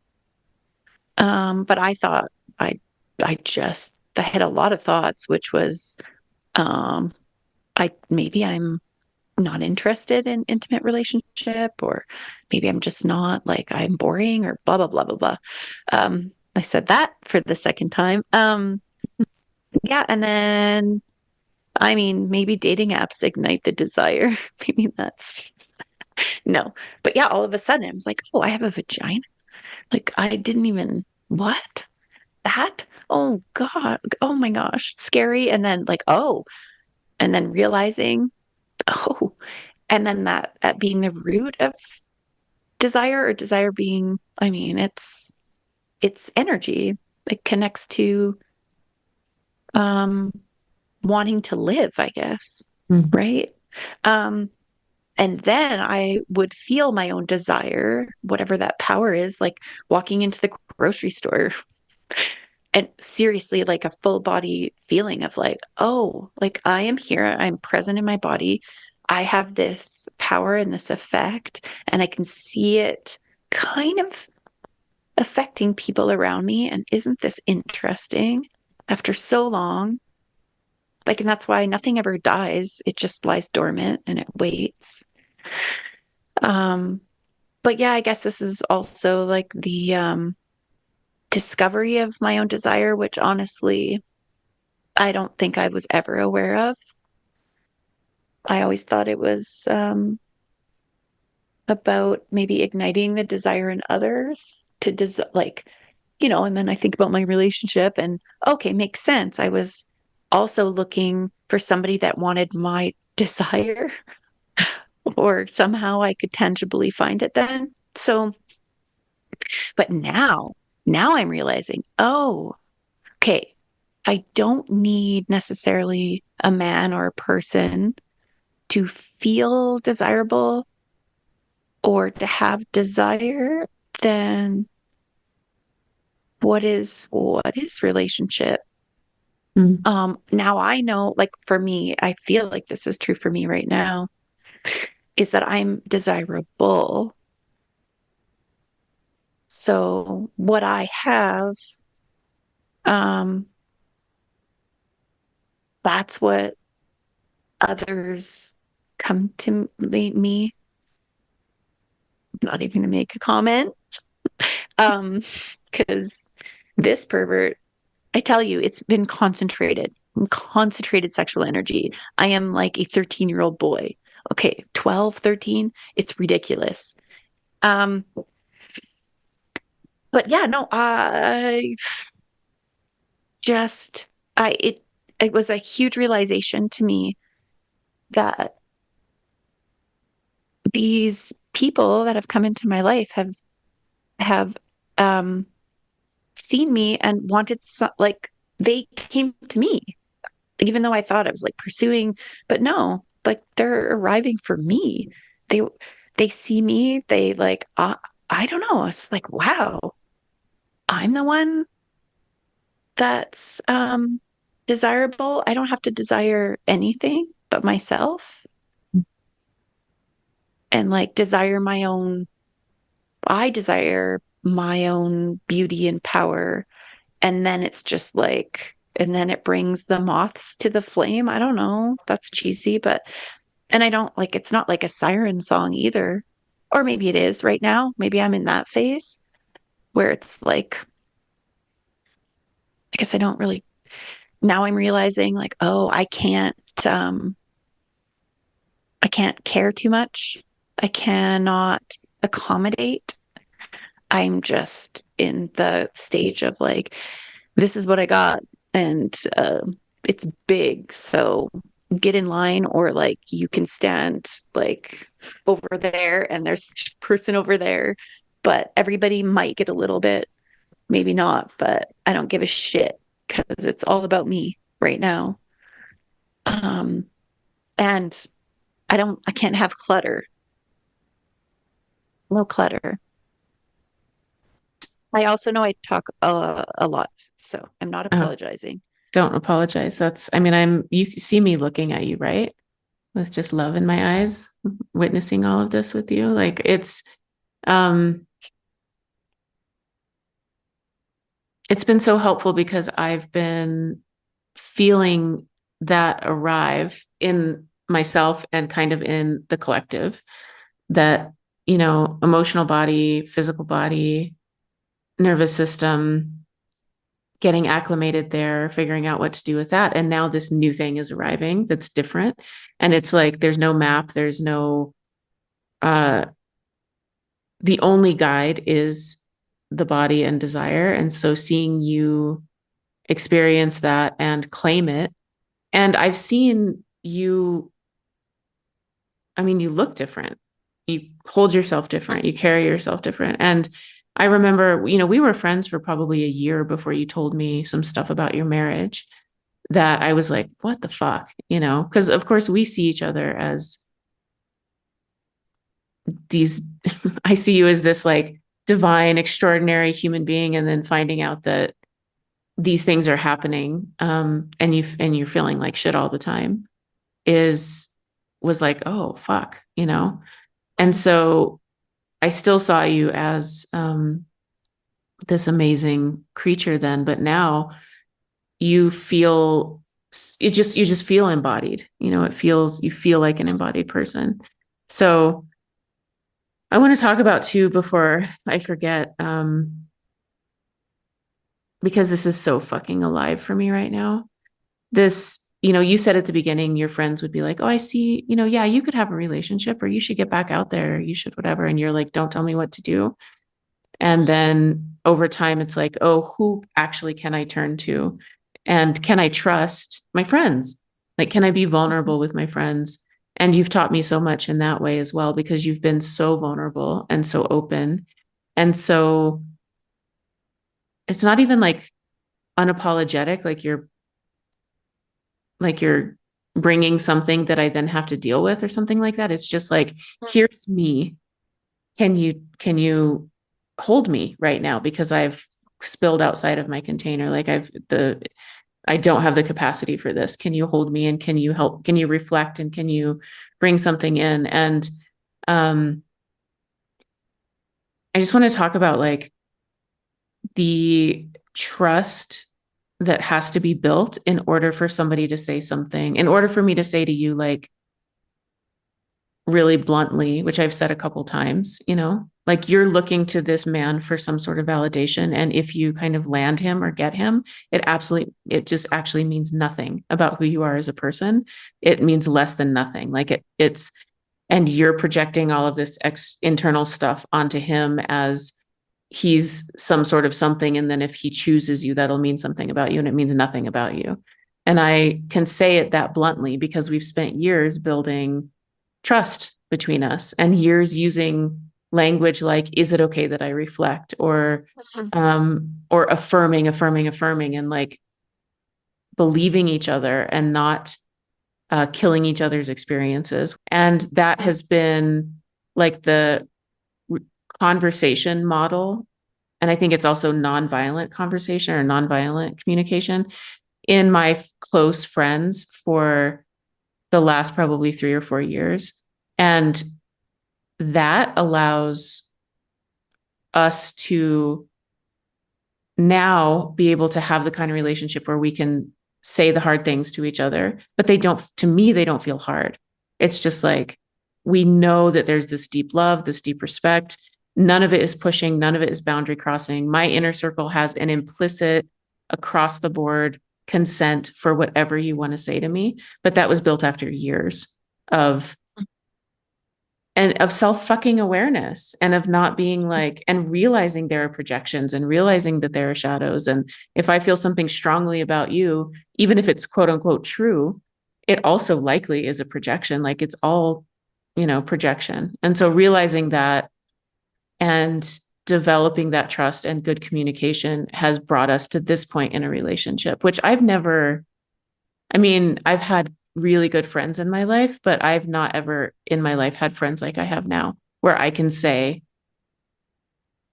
Speaker 2: But I thought I I had a lot of thoughts, which was, um, I'm not interested in intimate relationship, or maybe I'm just not, like, I'm boring, or blah blah blah blah blah. I said that for the second time. Yeah, and then, I mean, maybe dating apps ignite the desire. Maybe that's no, but yeah, all of a sudden I was like, oh, I have a vagina. Like, I didn't even, what, that? Oh God, oh my gosh, scary. And then like, oh, and then realizing, oh, and then that being the root of desire, or desire being, I mean, it's energy. It connects to um wanting to live, I guess,
Speaker 1: Mhm.
Speaker 2: right? Um, and then I would feel my own desire, whatever that power is, like walking into the grocery store, and seriously, like a full body feeling of like, oh, like I am here, I'm present in my body. I have this power and this effect, and I can see it kind of affecting people around me. And isn't this interesting? After so long, like, and that's why nothing ever dies. It just lies dormant and it waits. Um, but yeah, I guess this is also like the discovery of my own desire, which honestly, I don't think I was ever aware of. I always thought it was about maybe igniting the desire in others to like, and then I think about my relationship and okay, makes sense. I was also looking for somebody that wanted my desire or somehow I could tangibly find it then. So, but now I'm realizing, oh, okay, I don't need necessarily a man or a person to feel desirable or to have desire. Then what is relationship?
Speaker 1: Mm.
Speaker 2: Now I know, like for me, I feel like this is true for me right now, is that I'm desirable. So what I have, um, that's what others come to me. I'm not even gonna make a comment. Because this pervert, I tell you, it's been concentrated sexual energy. I am like a 13-year-old boy. Okay, 12, 13. It's ridiculous. Um, but yeah, no, I just it was a huge realization to me that these people that have come into my life have um seen me and wanted like they came to me even though I thought I was like pursuing, but no, like they're arriving for me. They they see me, they like I don't know. It's like, wow, I'm the one that's desirable. I don't have to desire anything but myself and like I desire my own beauty and power. And then it's just like, and then it brings the moths to the flame. I don't know. That's cheesy, but and I don't like it's not like a siren song either. Or maybe it is right now. Maybe I'm in that phase where it's like, I guess I don't really now I'm realizing like, oh, I can't care too much. I cannot accommodate. I'm just in the stage of like, this is what I got and it's big. So get in line or like you can stand like over there and there's a person over there. But everybody might get a little bit, maybe not, but I don't give a shit because it's all about me right now. Um, and I can't have clutter, no clutter. I also know I talk a lot, so I'm not
Speaker 1: Oh,
Speaker 2: apologizing.
Speaker 1: don't apologize. I mean, you see me looking at you, right? With just love in my eyes, witnessing all of this with you. Like um, it's been so helpful because I've been feeling that arrive in myself and kind of in the collective that, emotional body, physical body, nervous system, getting acclimated there, figuring out what to do with that. And now this new thing is arriving that's different. And it's like there's no map, there's no uh the only guide is the body and desire. And so seeing you experience that and claim it. And I've seen you, I mean, you look different. You hold yourself different. You carry yourself different. And I remember, we were friends for probably a year before you told me some stuff about your marriage that I was like, what the fuck? Because of course we see each other as these, I see you as this like divine, extraordinary human being. And then finding out that these things are happening, and you're feeling like shit all the time is was like, oh, fuck, you know? And so I still saw you as this amazing creature then, but now you feel you just feel embodied. You know, you feel like an embodied person. So I want to talk about too before I forget, because this is so fucking alive for me right now. This, you know, you said at the beginning, your friends would be like, oh, I see, you know, yeah, you could have a relationship or you should get back out there. You should whatever. And you're like, don't tell me what to do. And then over time, it's like, oh, who actually can I turn to? And can I trust my friends? Like, can I be vulnerable with my friends? And you've taught me so much in that way as well, because you've been so vulnerable and so open. And so it's not even like unapologetic, like you're bringing something that I then have to deal with or something like that. It's just like, here's me. Can you hold me right now because I've spilled outside of my container? Like I don't have the capacity for this. Can you hold me and can you help? Can you reflect and can you bring something in? And um I just want to talk about like the trust that has to be built in order for somebody to say something, in order for me to say to you, like, really bluntly, which I've said a couple times, you know, like you're looking to this man for some sort of validation. And if you kind of land him or get him, it just actually means nothing about who you are as a person. It means less than nothing. Like and you're projecting all of this internal stuff onto him as he's some sort of something. And then if he chooses you, that'll mean something about you. And it means nothing about you. And I can say it that bluntly because we've spent years building trust between us and years using language like, is it okay that I reflect? Or affirming and like believing each other and not killing each other's experiences. And that has been like the conversation model. And I think it's also nonviolent conversation or nonviolent communication in my close friends for the last probably 3 or 4 years. And that allows us to now be able to have the kind of relationship where we can say the hard things to each other, but to me, they don't feel hard. It's just like, we know that there's this deep love, this deep respect. None of it is pushing. None of it is boundary crossing. My inner circle has an implicit across the board consent for whatever you want to say to me. But that was built after years of self fucking awareness and of not being like, and realizing there are projections and realizing that there are shadows. And if I feel something strongly about you, even if it's quote unquote true, it also likely is a projection. Like it's all, you know, projection. And so realizing that and developing that trust and good communication has brought us to this point in a relationship, which I've had really good friends in my life, but I've not ever in my life had friends like I have now, where I can say,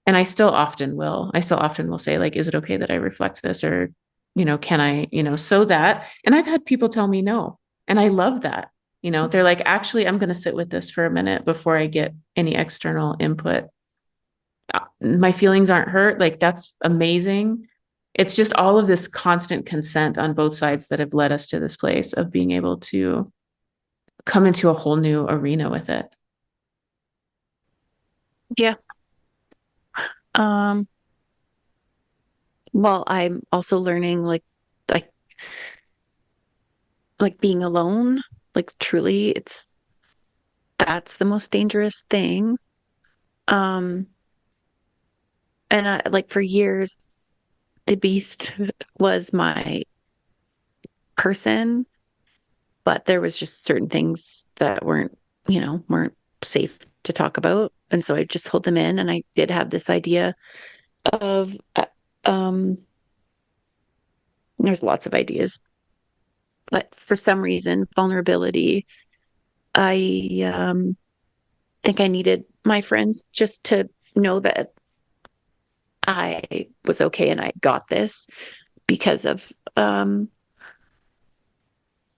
Speaker 1: and I still often will say, like, is it okay that I reflect this? Or, you know, can I, you know, so that, and I've had people tell me no. And I love that. You know, they're like, actually, I'm going to sit with this for a minute before I get any external input. My feelings aren't hurt. Like, that's amazing. It's just all of this constant consent on both sides that have led us to this place of being able to come into a whole new arena with it.
Speaker 2: Yeah. Um, well, I'm also learning like like being alone, like truly that's the most dangerous thing. Um, and like for years, the beast was my person, but there was just certain things that weren't safe to talk about. And so I just hold them in. And I did have this idea of, um, there's lots of ideas, but for some reason, vulnerability, I think I needed my friends just to know that I was okay and I got this because of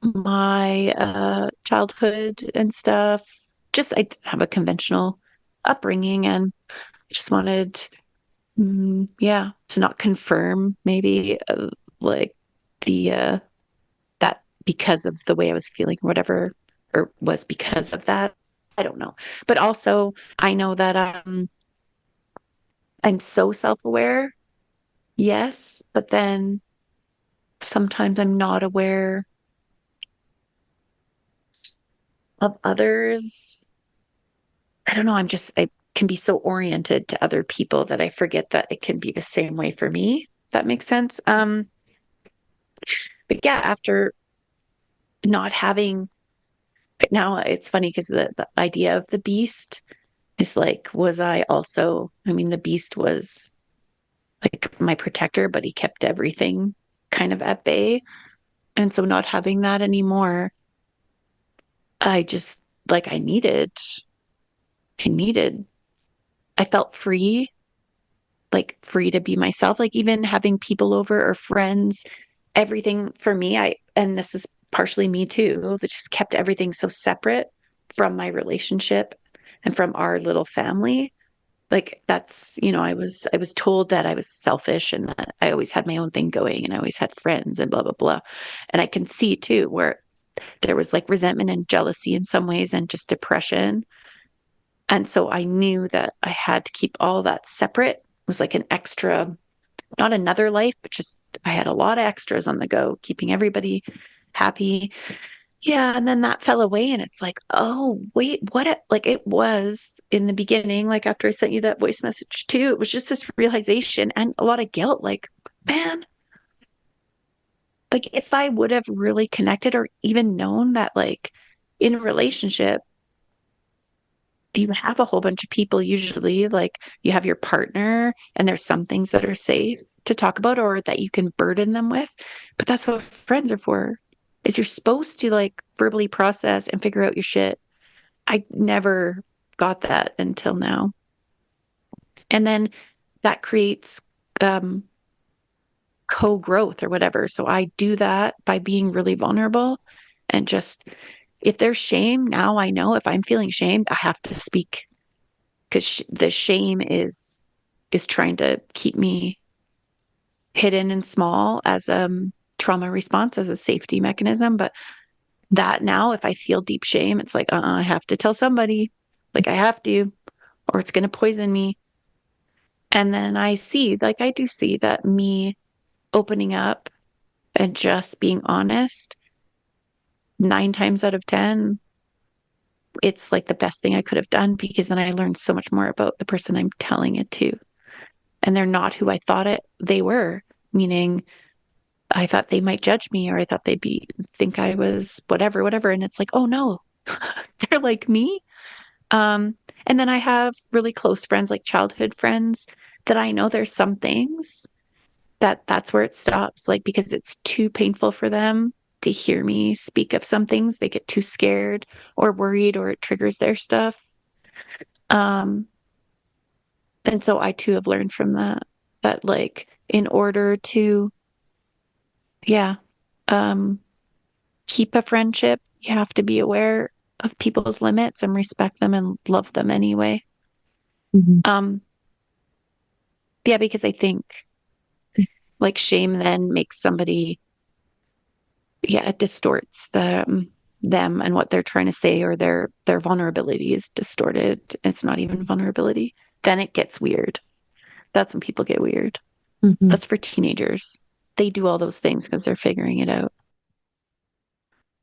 Speaker 2: my childhood and stuff. Just I have a conventional upbringing, and I just wanted, yeah, to not confirm maybe like the that because of the way I was feeling or whatever, or was because of that. I don't know. But also I know that I'm so self-aware, yes, but then sometimes I'm not aware of others. I don't know. I can be so oriented to other people that I forget that it can be the same way for me. If that makes sense. But yeah, after not having, but now it's funny because the idea of the beast is like, was I also, I mean, the beast was like my protector, but he kept everything kind of at bay. And so not having that anymore, I just like I needed, I felt free, like free to be myself, like even having people over or friends, everything for me, and this is partially me too, that just kept everything so separate from my relationship and from our little family. Like that's, I was told that I was selfish and that I always had my own thing going and I always had friends and blah, blah, blah. And I can see too where there was like resentment and jealousy in some ways and just depression. And so I knew that I had to keep all that separate. It was like an extra, not another life, but just I had a lot of extras on the go, keeping everybody happy. Yeah, and then that fell away, and it's like, oh, wait, like it was in the beginning, like after I sent you that voice message too, it was just this realization and a lot of guilt, like, man, like if I would have really connected or even known that, like, in a relationship, do you have a whole bunch of people usually, like you have your partner and there's some things that are safe to talk about or that you can burden them with, but that's what friends are for, is you're supposed to like verbally process and figure out your shit. I never got that until now. And then that creates um, co growth or whatever. So I do that by being really vulnerable and just, if there's shame, now I know if I'm feeling shamed, I have to speak because the shame is trying to keep me hidden and small as trauma response, as a safety mechanism. But that now, if I feel deep shame, it's like, I have to tell somebody, like I have to, or it's going to poison me. And then I do see that me opening up and just being honest, 9 times out of 10, it's like the best thing I could have done because then I learned so much more about the person I'm telling it to. And they're not who I thought they were, meaning I thought they might judge me or I thought think I was whatever, whatever. And it's like, oh no, they're like me. Um, and then I have really close friends, like childhood friends, that I know there's some things that's where it stops, like because it's too painful for them to hear me speak of some things. They get too scared or worried or it triggers their stuff. Um, and so I too have learned from that like in order to, yeah, um, keep a friendship, you have to be aware of people's limits and respect them and love them anyway.
Speaker 3: Mhm.
Speaker 2: Um, yeah, because I think like shame then makes somebody, yeah, it distorts them and what they're trying to say, or their vulnerability is distorted. It's not even vulnerability. Then it gets weird. That's when people get weird.
Speaker 3: Mhm.
Speaker 2: That's for teenagers. They do all those things because they're figuring it out.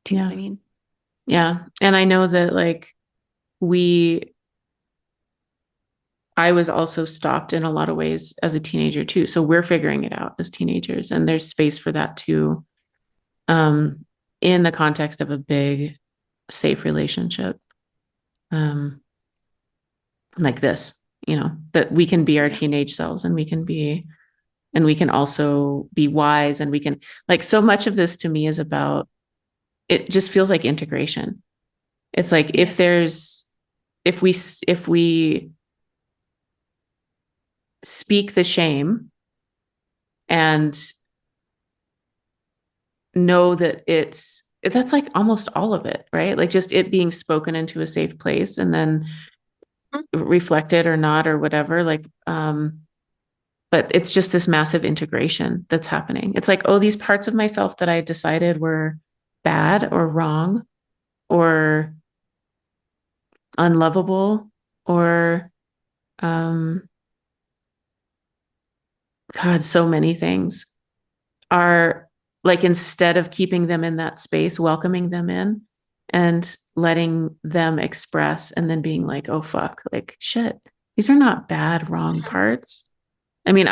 Speaker 2: Do you know
Speaker 1: Yeah.
Speaker 2: what I mean?
Speaker 1: Yeah. And I know that like we, I was also stopped in a lot of ways as a teenager too. So we're figuring it out as teenagers, and there's space for that too, um, in the context of a big, safe relationship, um, like this, that we can be our
Speaker 2: Yeah.
Speaker 1: teenage selves and we can also be wise and we can, like, so much of this to me is about, it just feels like integration. It's like
Speaker 2: Yes.
Speaker 1: if we speak the shame and know that it's that's like almost all of it, right? Like just it being spoken into a safe place and then reflected or not or whatever. Like, but it's just this massive integration that's happening. It's like, oh, these parts of myself that I decided were bad or wrong or unlovable or um God, so many things are like instead of keeping them in that space, welcoming them in and letting them express and then being like, oh fuck, like shit, these are not bad, wrong parts. I mean,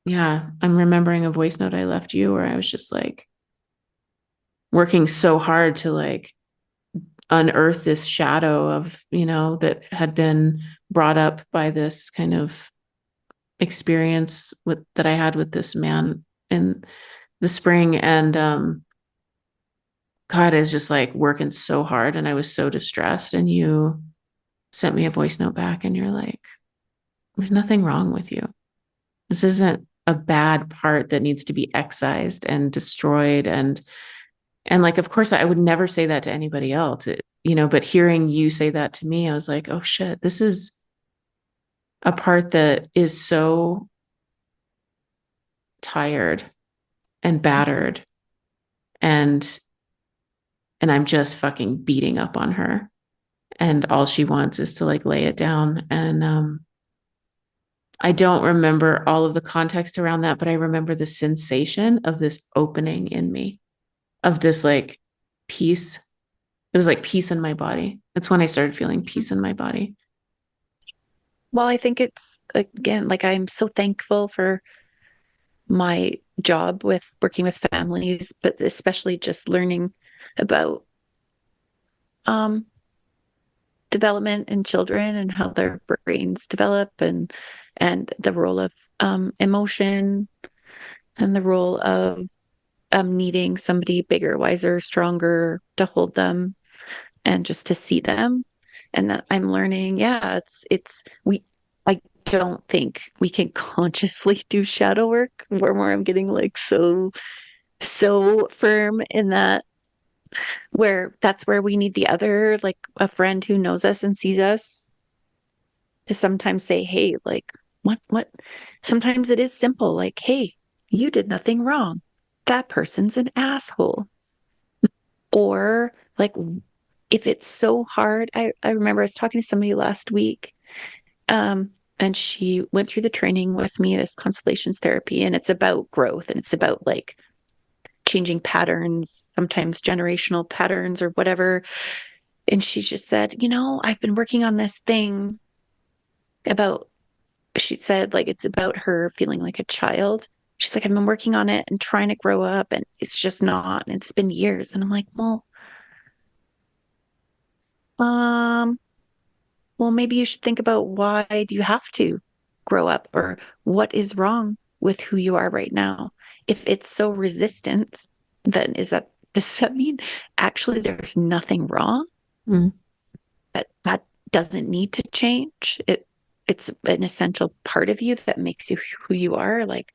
Speaker 1: yeah, I'm remembering a voice note I left you where I was just like working so hard to like unearth this shadow of, that had been brought up by this kind of experience that I had with this man in the spring. And God, I was just like working so hard and I was so distressed. And you sent me a voice note back and you're like, there's nothing wrong with you. This isn't a bad part that needs to be excised and destroyed. And like, of course, I would never say that to anybody else, but hearing you say that to me, I was like, oh shit, this is a part that is so tired and battered and I'm just fucking beating up on her. And all she wants is to like lay it down. And I don't remember all of the context around that, but I remember the sensation of this opening in me, of this like peace. It was like peace in my body. That's when I started feeling peace in my body.
Speaker 2: Well, I think it's again, like I'm so thankful for my job with working with families, but especially just learning about um development in children and how their brains develop and the role of emotion and the role of needing somebody bigger, wiser, stronger to hold them and just to see them. And that I'm learning, yeah, I don't think we can consciously do shadow work where I'm getting like so firm in that, where that's where we need the other, like a friend who knows us and sees us to sometimes say, hey, like, what? Sometimes it is simple, like, hey, you did nothing wrong. That person's an asshole. Or like, if it's so hard, I remember I was talking to somebody last week, and she went through the training with me, this constellations therapy, and it's about growth and it's about like changing patterns, sometimes generational patterns or whatever. And she just said, I've been working on this thing about, she said, like, it's about her feeling like a child. She's like, I've been working on it and trying to grow up, and it's just not. And it's been years. And I'm like, um, well, maybe you should think about why do you have to grow up, or what is wrong with who you are right now? If it's so resistant, then does that mean actually there's nothing wrong?
Speaker 1: Mm.
Speaker 2: That doesn't need to change. It's an essential part of you that makes you who you are. Like,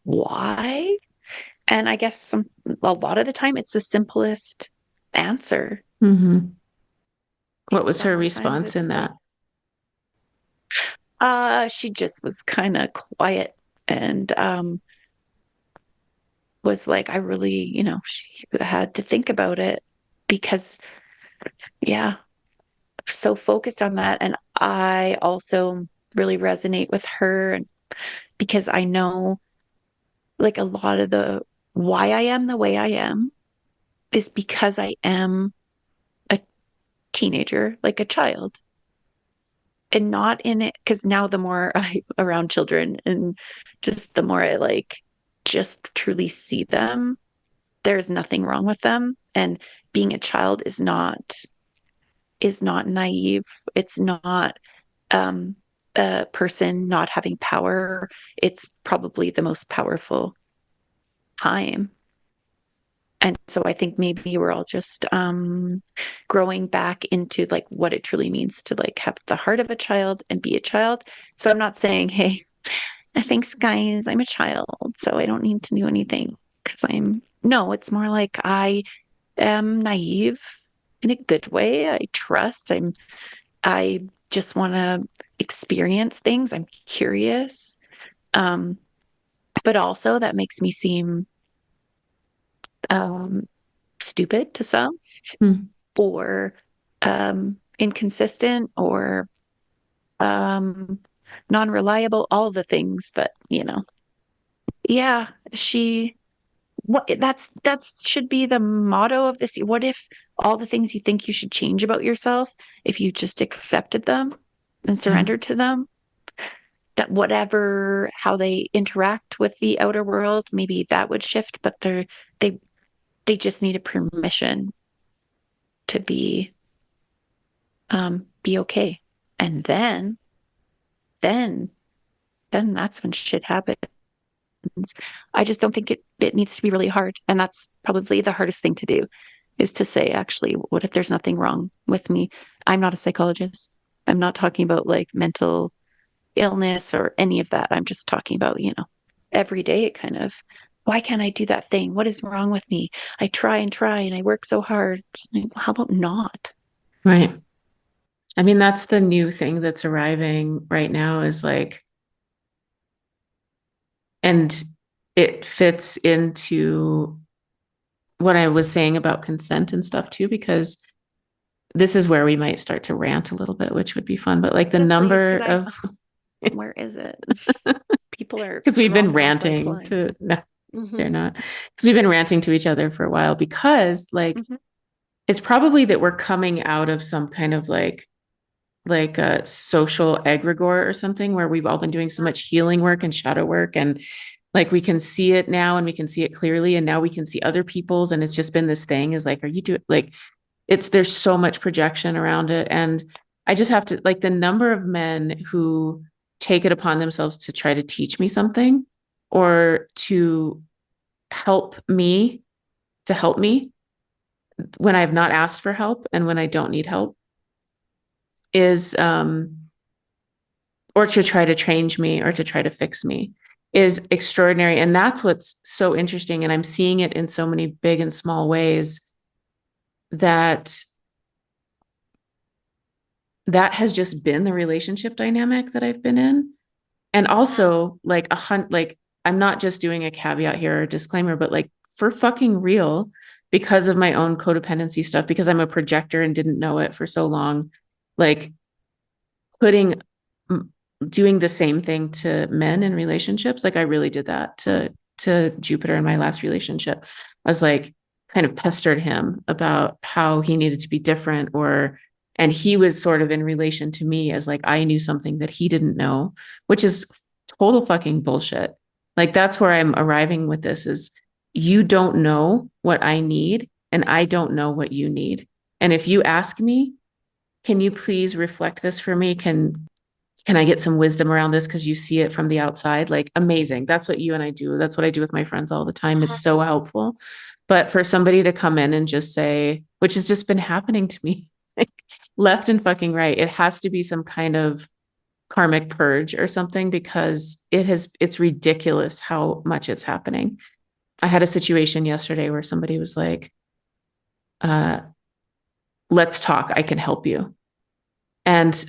Speaker 2: why? And I guess a lot of the time it's the simplest answer.
Speaker 1: Mm-hmm. What was her
Speaker 2: Sometimes
Speaker 1: response
Speaker 2: it's
Speaker 1: in
Speaker 2: like,
Speaker 1: that?
Speaker 2: she just was kind of quiet and was like, I really, she had to think about it because, yeah, so focused on that. And I also really resonate with her because I know like a lot of the why I am the way I am is because I am a teenager, like a child, and not in it. Because now the more I around children and just the more I like just truly see them, there's nothing wrong with them. And being a child is not naive. It's not um a person not having power. It's probably the most powerful time. And so I think maybe we're all just growing back into like what it truly means to like have the heart of a child and be a child. So I'm not saying, hey, thanks guys, I'm a child, so I don't need to do anything because I'm no, it's more like I am naive in a good way. I trust. I just want to experience things. I'm curious. Um, but also that makes me seem um, stupid to some,
Speaker 1: Hmm.
Speaker 2: or inconsistent, or um, non-reliable, all the things that, yeah, that's should be the motto of this. What if all the things you think you should change about yourself, if you just accepted them and
Speaker 1: Yeah.
Speaker 2: surrendered to them, that whatever how they interact with the outer world, maybe that would shift, but they they just need a permission to be okay. And then then that's when shit happens. I just don't think it needs to be really hard. And that's probably the hardest thing to do, is to say, actually, what if there's nothing wrong with me? I'm not a psychologist. I'm not talking about like mental illness or any of that. I'm just talking about, every day kind of, why can't I do that thing? What is wrong with me? I try and try and I work so hard. Like, how about not?
Speaker 1: Right. I mean, that's the new thing that's arriving right now is like, and it fits into what I was saying about consent and stuff too, because this is where we might start to rant a little bit, which would be fun. But like the
Speaker 2: Yes, please,
Speaker 1: number
Speaker 2: because
Speaker 1: of,
Speaker 2: where is it? People are
Speaker 1: because we've been
Speaker 2: dropping off like
Speaker 1: ranting
Speaker 2: flies.
Speaker 1: to, no, they're
Speaker 2: Mm-hmm.
Speaker 1: not, because we've been ranting to each other for a while because like,
Speaker 2: Mm-hmm.
Speaker 1: it's probably that we're coming out of some kind of like a social egregore or something where we've all been doing so much healing work and shadow work and like we can see it now and we can see it clearly and now we can see other people's and it's just been this thing is like are you doing like it's there's so much projection around it and I just have to like the number of men who take it upon themselves to try to teach me something or to help me help me when I've not asked for help and when I don't need help is or to try to change me or to try to fix me is extraordinary. And that's what's so interesting. And I'm seeing it in so many big and small ways that that has just been the relationship dynamic that I've been in. And also like like I'm not just doing a caveat here or a disclaimer, but like for fucking real, because of my own codependency stuff, because I'm a projector and didn't know it for so long, like putting doing the same thing to men in relationships. Like I really did that to Jupiter in my last relationship. I was like kind of pestered him about how he needed to be different or and he was sort of in relation to me as like I knew something that he didn't know, which is total fucking bullshit. Like that's where I'm arriving with this is you don't know what I need and I don't know what you need. And if you ask me, can you please reflect this for me? Can I get some wisdom around this because you see it from the outside? Like amazing. That's what you and I do. That's what I do with my friends all the time. It's so helpful. But for somebody to come in and just say, which has just been happening to me, like left and fucking right, it has to be some kind of karmic purge or something because it's ridiculous how much it's happening. I had a situation yesterday where somebody was like, uh, let's talk. I can help you. And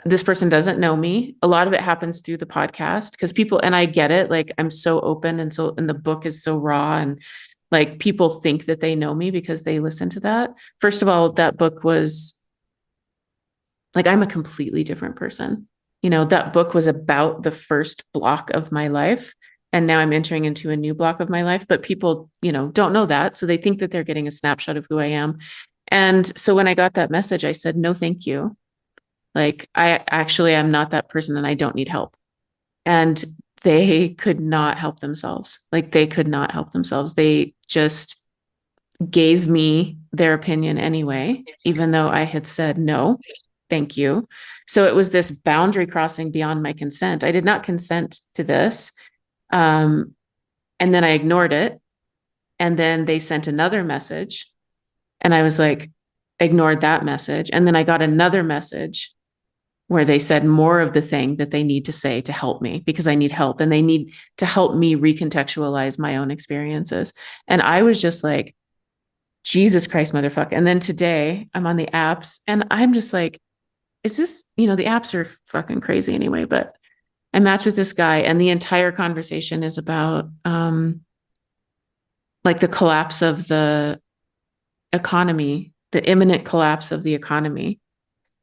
Speaker 1: this person doesn't know me. A lot of it happens through the podcast because people, and I get it, like I'm so open and the book is so raw and like people think that they know me because they listen to that. First of all, that book was like, I'm a completely different person. You know, that book was about the first block of my life. And now I'm entering into a new block of my life, but people, don't know that. So they think that they're getting a snapshot of who I am. And so when I got that message, I said, no, thank you. Like, I actually am not that person and I don't need help. And they could not help themselves. Like, they could not help themselves. They just gave me their opinion anyway, even though I had said no, thank you. So it was this boundary crossing beyond my consent. I did not consent to this. And then I ignored it. And then they sent another message. And I was like, ignored that message. And then I got another message where they said more of the thing that they need to say to help me because I need help and they need to help me recontextualize my own experiences. And I was just like, Jesus Christ, motherfucker. And then today I'm on the apps and I'm just like, is this, the apps are fucking crazy anyway, but I match with this guy and the entire conversation is about like the collapse of the economy, the imminent collapse of the economy.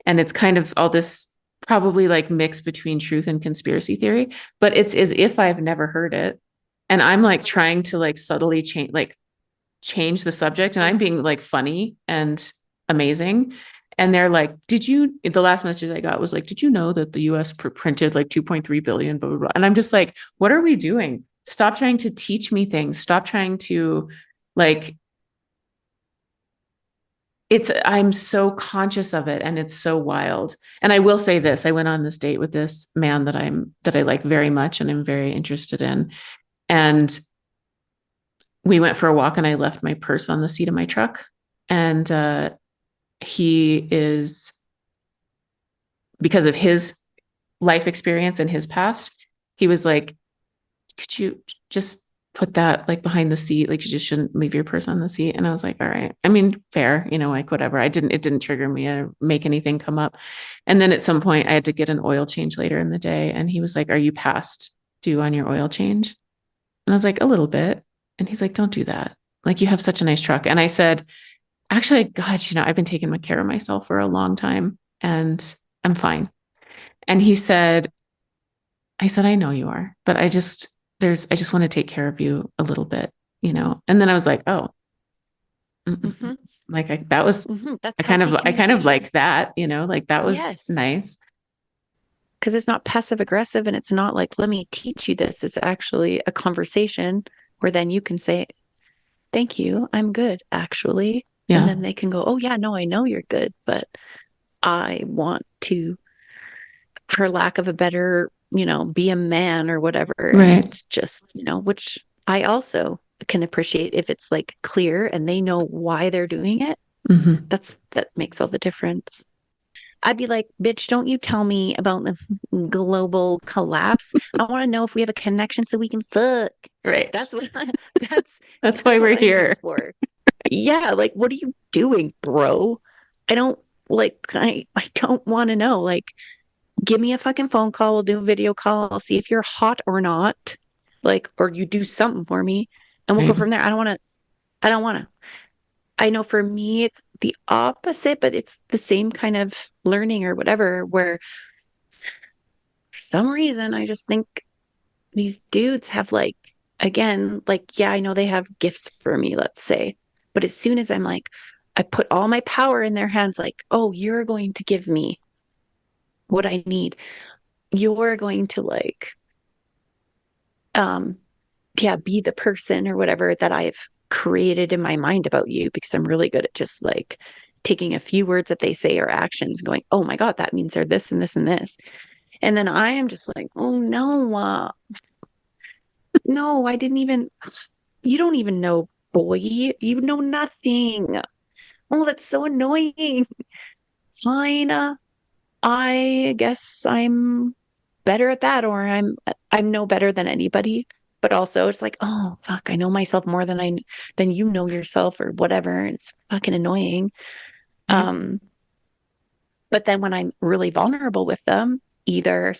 Speaker 1: And it's kind of all this probably like mix between truth and conspiracy theory, but it's as if I've never heard it. And I'm like trying to like subtly change the subject and I'm being like funny and amazing. And they're like, the last message I got was like, did you know that the US printed like 2.3 billion, blah, blah, blah. And I'm just like, what are we doing? Stop trying to teach me things. Stop trying to like, I'm so conscious of it and it's so wild. And I will say this, I went on this date with this man that I like very much and I'm very interested in. And we went for a walk and I left my purse on the seat of my truck. And he is, because of his life experience and his past, he was like, could you just put that like behind the seat? Like you just shouldn't leave your purse on the seat. And I was like, all right. I mean, fair, like whatever. It didn't trigger me or make anything come up. And then at some point I had to get an oil change later in the day. And he was like, are you past due on your oil change? And I was like, a little bit. And he's like, don't do that. Like you have such a nice truck. And I said, actually, God, I've been taking care of myself for a long time and I'm fine. And I said, I know you are, but I just want to take care of you a little bit, And then I was like, oh,
Speaker 2: Mm-hmm.
Speaker 1: like that was,
Speaker 2: That's
Speaker 1: I kind of liked that, like that was
Speaker 2: Yes.
Speaker 1: nice.
Speaker 2: Because it's not passive aggressive and it's not like, let me teach you this. It's actually a conversation where then you can say, thank you, I'm good, actually.
Speaker 1: Yeah.
Speaker 2: And then they can go, oh, yeah, no, I know you're good, but I want to, for lack of a better, be a man or whatever.
Speaker 1: Right.
Speaker 2: And it's just, which I also can appreciate if it's like clear and they know why they're doing it.
Speaker 1: Mm-hmm.
Speaker 2: That makes all the difference. I'd be like, bitch, don't you tell me about the global collapse. I want to know if we have a connection so we can fuck.
Speaker 1: Right.
Speaker 2: That's
Speaker 1: why we're here.
Speaker 2: For. Yeah, like what are you doing, bro? I don't want to know. Like, give me a fucking phone call, we'll do a video call, I'll see if you're hot or not. Like, or you do something for me and we'll go from there. I don't want to. I know for me, it's the opposite, but it's the same kind of learning or whatever, where for some reason, I just think these dudes have again, yeah, I know they have gifts for me, let's say. But as soon as I'm like, I put all my power in their hands, like, oh, you're going to give me what I need. You're going to be the person or whatever that I've created in my mind about you, because I'm really good at just taking a few words that they say or actions going, oh my God, that means they're this and this and this. And then I am just like, oh no, no, you don't even know, boy, you know nothing. Oh, that's so annoying. Fine. I guess I'm better at that, or I'm no better than anybody. But also it's like, oh fuck, I know myself more than you know yourself or whatever. It's fucking annoying. But then when I'm really vulnerable with them, either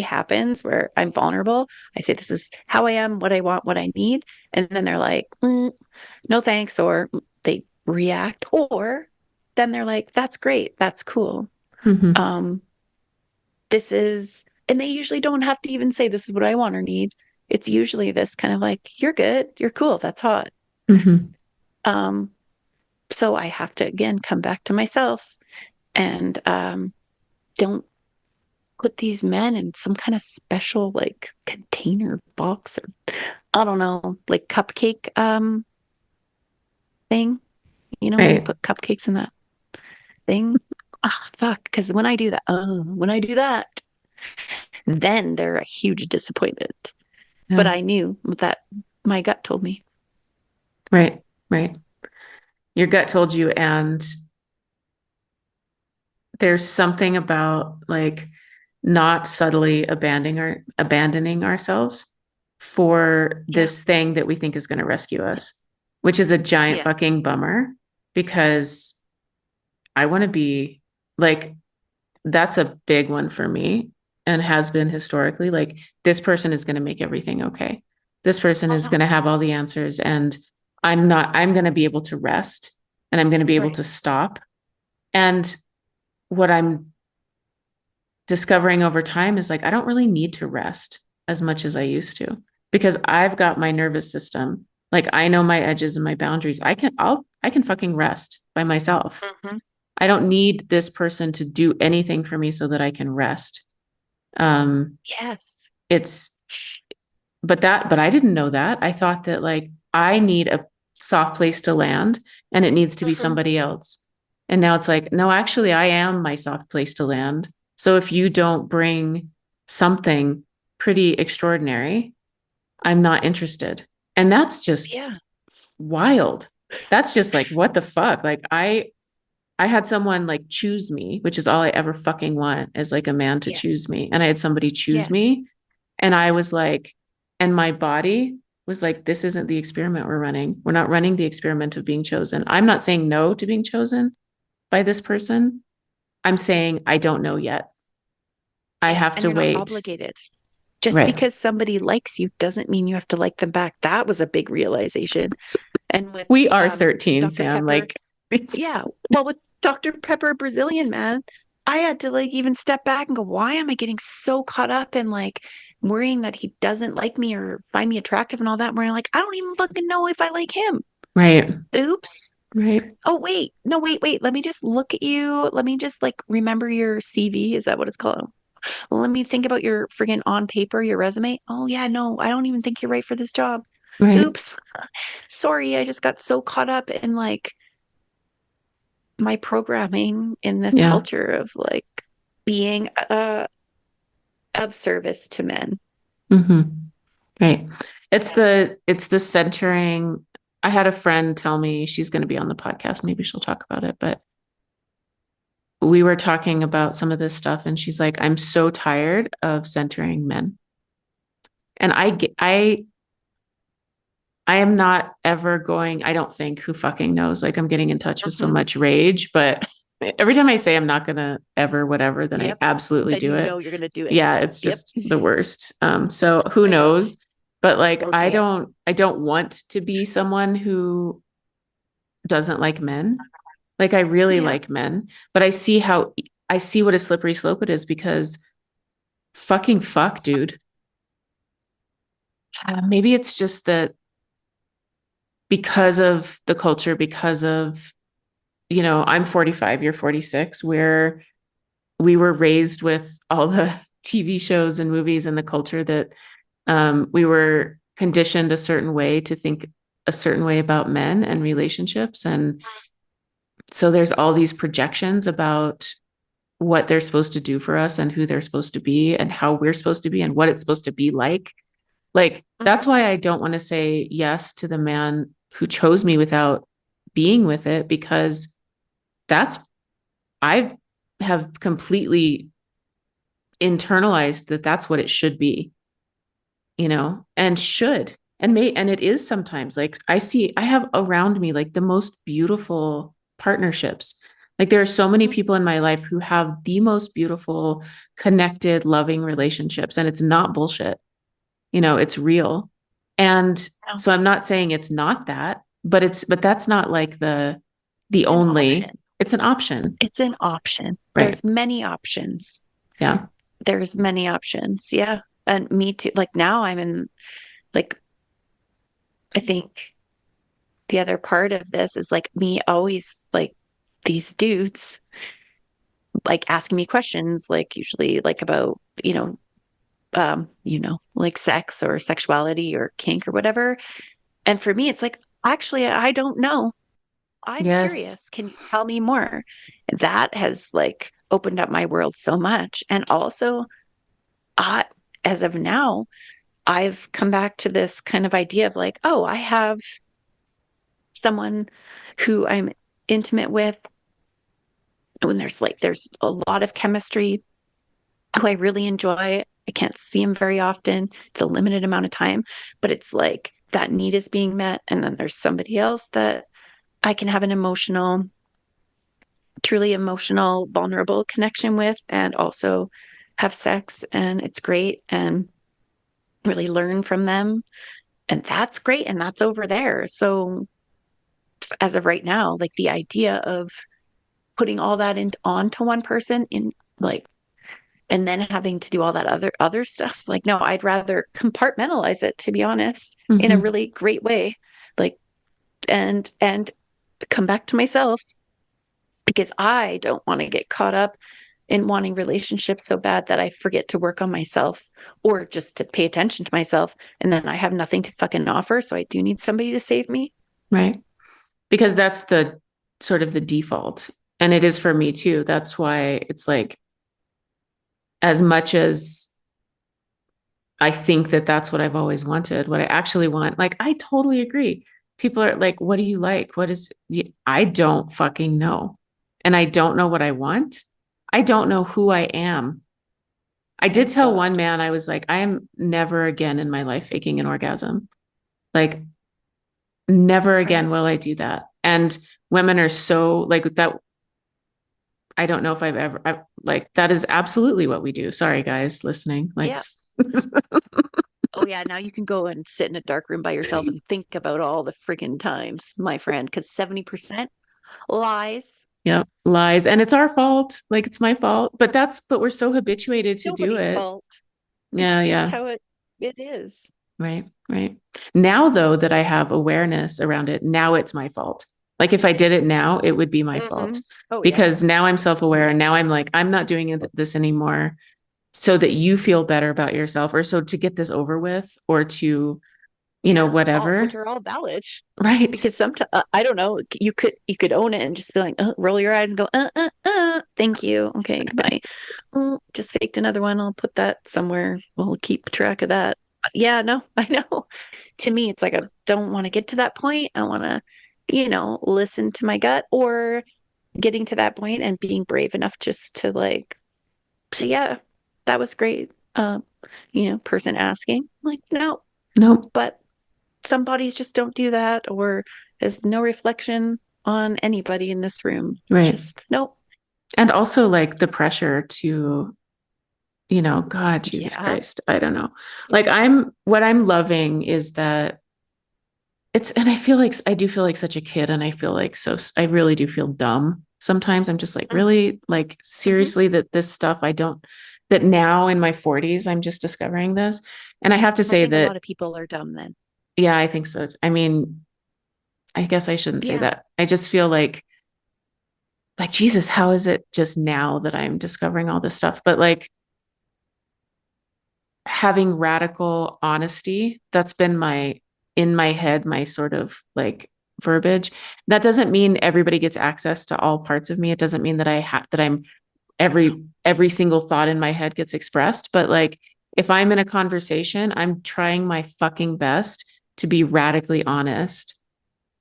Speaker 2: happens where I'm vulnerable, I say this is how I am, what I want, what I need, and then they're like, no thanks, or they react, or then they're like, that's great, that's cool.
Speaker 1: Mm-hmm.
Speaker 2: And they usually don't have to even say this is what I want or need. It's usually this kind of like, you're good, you're cool, that's hot.
Speaker 1: Mm-hmm.
Speaker 2: So I have to again come back to myself and don't put these men in some kind of special container box, or I don't know, like cupcake thing. When you put cupcakes in that thing. Fuck, because when I do that, then they're a huge disappointment. Yeah. But I knew that my gut told me.
Speaker 1: Right. Your gut told you, and there's something about not subtly abandoning ourselves for this thing that we think is going to rescue us. which is a giant
Speaker 2: Yes.
Speaker 1: fucking bummer because I want to be like, that's a big one for me and has been historically. Like, this person is going to make everything okay. This person is going to have all the answers, and I'm going to be able to rest and I'm going to be able
Speaker 2: Right.
Speaker 1: to stop. And what I'm discovering over time is like, I don't really need to rest as much as I used to because I've got my nervous system. Like, I know my edges and my boundaries. I can fucking rest by myself.
Speaker 2: Mhm.
Speaker 1: I don't need this person to do anything for me so that I can rest.
Speaker 2: Yes.
Speaker 1: But I didn't know that. I thought that like I need a soft place to land and it needs to be
Speaker 2: Mhm.
Speaker 1: somebody else. And now it's like, no, actually, I am my soft place to land. So if you don't bring something pretty extraordinary, I'm not interested. And that's just
Speaker 2: Yeah.
Speaker 1: wild. That's just like, what the fuck? Like, I had someone like choose me, which is all I ever fucking want is like a man to
Speaker 2: Yeah.
Speaker 1: choose me. And I had somebody choose
Speaker 2: Yes.
Speaker 1: me. And I was like, and my body was like, this isn't the experiment we're running. We're not running the experiment of being chosen. I'm not saying no to being chosen by this person. I'm saying I don't know yet. I
Speaker 2: Yeah.
Speaker 1: have
Speaker 2: And
Speaker 1: to
Speaker 2: you're not
Speaker 1: wait.
Speaker 2: obligated. Just
Speaker 1: Right.
Speaker 2: because somebody likes you doesn't mean you have to like them back. That was a big realization. And with
Speaker 1: We are 13,
Speaker 2: Dr.
Speaker 1: Sam.
Speaker 2: Pepper,
Speaker 1: Like, it's
Speaker 2: yeah. Well, with Dr. Pepper Brazilian, man, I had to like even step back and go, why am I getting so caught up in like worrying that he doesn't like me or find me attractive and all that? Where I'm like, I don't even fucking know if I like him.
Speaker 1: right.
Speaker 2: Oops.
Speaker 1: Right.
Speaker 2: Oh, wait. No, wait. Let me just look at you. Let me just like remember your CV. Is that what it's called? Let me think about your friggin' on paper, your resume. Oh, yeah, no, I don't even think you're right for this job.
Speaker 1: Right.
Speaker 2: Oops. Sorry, I just got so caught up in like my programming in this
Speaker 1: Yeah.
Speaker 2: culture of like being of service to men.
Speaker 1: Mm-hmm. Right. It's the centering. I had a friend tell me she's going to be on the podcast. Maybe she'll talk about it, but we were talking about some of this stuff and she's like, I'm so tired of centering men. And I am not ever going, I don't think, who fucking knows? Like, I'm getting in touch with so
Speaker 2: Mhm.
Speaker 1: much rage, but every time I say I'm not gonna ever, whatever, then I
Speaker 2: Yep.
Speaker 1: absolutely
Speaker 2: Then
Speaker 1: do
Speaker 2: you
Speaker 1: it.
Speaker 2: know you're gonna do it.
Speaker 1: Yeah, it's
Speaker 2: Yep.
Speaker 1: just the worst. So who knows? But like,
Speaker 2: We'll see it.
Speaker 1: I don't want to be someone who doesn't like men. Like, I really
Speaker 2: Yeah.
Speaker 1: like men, but I see what a slippery slope it is because fucking fuck, dude. Maybe it's just that because of the culture, because of, I'm 45, you're 46, where we were raised with all the TV shows and movies and the culture that we were conditioned a certain way to think a certain way about men and relationships. And so there's all these projections about what they're supposed to do for us and who they're supposed to be and how we're supposed to be and what it's supposed to be like. Like, that's
Speaker 2: Mhm.
Speaker 1: why I don't want to say yes to the man who chose me without being with it, because that's, I have completely internalized that that's what it should be, and should, and it is sometimes. Like, I have around me like the most beautiful partnerships. Like, there are so many people in my life who have the most beautiful, connected, loving relationships, and it's not bullshit. It's real. And
Speaker 2: Yeah.
Speaker 1: so I'm not saying it's not that, but that's not like the
Speaker 2: It's an
Speaker 1: only,
Speaker 2: option.
Speaker 1: it's an option.
Speaker 2: It's an option.
Speaker 1: Right.
Speaker 2: There's many options.
Speaker 1: Yeah.
Speaker 2: There's many options. Yeah. And me too. Like now I'm in like I think the other part of this is like me always like these dudes like asking me questions like usually like about, like sex or sexuality or kink or whatever. And for me it's like actually I don't know. I'm
Speaker 1: Yes.
Speaker 2: curious. Can you tell me more? That has like opened up my world so much. And also, I, as of now, I've come back to this kind of idea of like, oh, I have someone who I'm intimate with. When there's a lot of chemistry, who I really enjoy. I can't see him very often. It's a limited amount of time, but it's like that need is being met. And then there's somebody else that I can have an emotional, truly emotional, vulnerable connection with, and also have sex, and it's great, and really learn from them. And that's great. And that's over there. So as of right now, like the idea of putting all that in onto one person in like, and then having to do all that other stuff, like, no, I'd rather compartmentalize it, to be honest, in a really great way. Like, and come back to myself, because I don't want to get caught up in wanting relationships so bad that I forget to work on myself, or just to pay attention to myself, and then I have nothing to fucking offer. So I do need somebody to save me.
Speaker 1: Right. Because that's the sort of the default. And it is for me too. That's why it's like, as much as I think that that's what I've always wanted, what I actually want, like, I totally agree. People are like, what do you like? What is, I don't fucking know. And I don't know what I want. I don't know who I am. I did tell one man, I was like, I am never again in my life faking an orgasm. Like, never again will I do that. And women are so like that. I don't know if I've ever, like, that is absolutely what we do. Sorry, guys listening. Like,
Speaker 2: Yeah. Oh yeah, now you can go and sit in a dark room by yourself and think about all the friggin' times, my friend, because 70% lies.
Speaker 1: Yeah, lies. And it's our fault. Like, it's my fault. But we're so habituated to do
Speaker 2: Nobody's
Speaker 1: it.
Speaker 2: fault.
Speaker 1: Yeah,
Speaker 2: It's just
Speaker 1: yeah.
Speaker 2: how it is.
Speaker 1: Right, right. Now, though, that I have awareness around it, now it's my fault. Like, if I did it now, it would be my fault.
Speaker 2: Oh yeah.
Speaker 1: Because now I'm self-aware, and now I'm like, I'm not doing this anymore so that you feel better about yourself, or so to get this over with, or to, whatever.
Speaker 2: Which are all valid.
Speaker 1: Right.
Speaker 2: Because sometimes I don't know, you could own it and just be like, roll your eyes and go, thank you, okay, goodbye. Just faked another one. I'll put that somewhere. We'll keep track of that. Yeah, no, I know. To me, it's like I don't want to get to that point. I want to, listen to my gut, or getting to that point and being brave enough just to like say, yeah, that was great. Person asking, like, no, but some bodies just don't do that, or there's no reflection on anybody in this room. It's
Speaker 1: Right.
Speaker 2: just nope.
Speaker 1: And also like the pressure to, God, Jesus Christ, I don't know. Like what I'm loving is that and I do feel like such a kid, and I feel like I really do feel dumb. Sometimes I'm just like, really, like, seriously, that this stuff that now in my 40s, I'm just discovering this. And I have to say that
Speaker 2: a lot of people are dumb then.
Speaker 1: Yeah, I think so. I mean, I guess I shouldn't say that. I just feel like, Jesus, how is it just now that I'm discovering all this stuff? But like, having radical honesty, that's been in my head, my sort of like verbiage. That doesn't mean everybody gets access to all parts of me. It doesn't mean that I'm every single thought in my head gets expressed. But like, if I'm in a conversation, I'm trying my fucking best to be radically honest.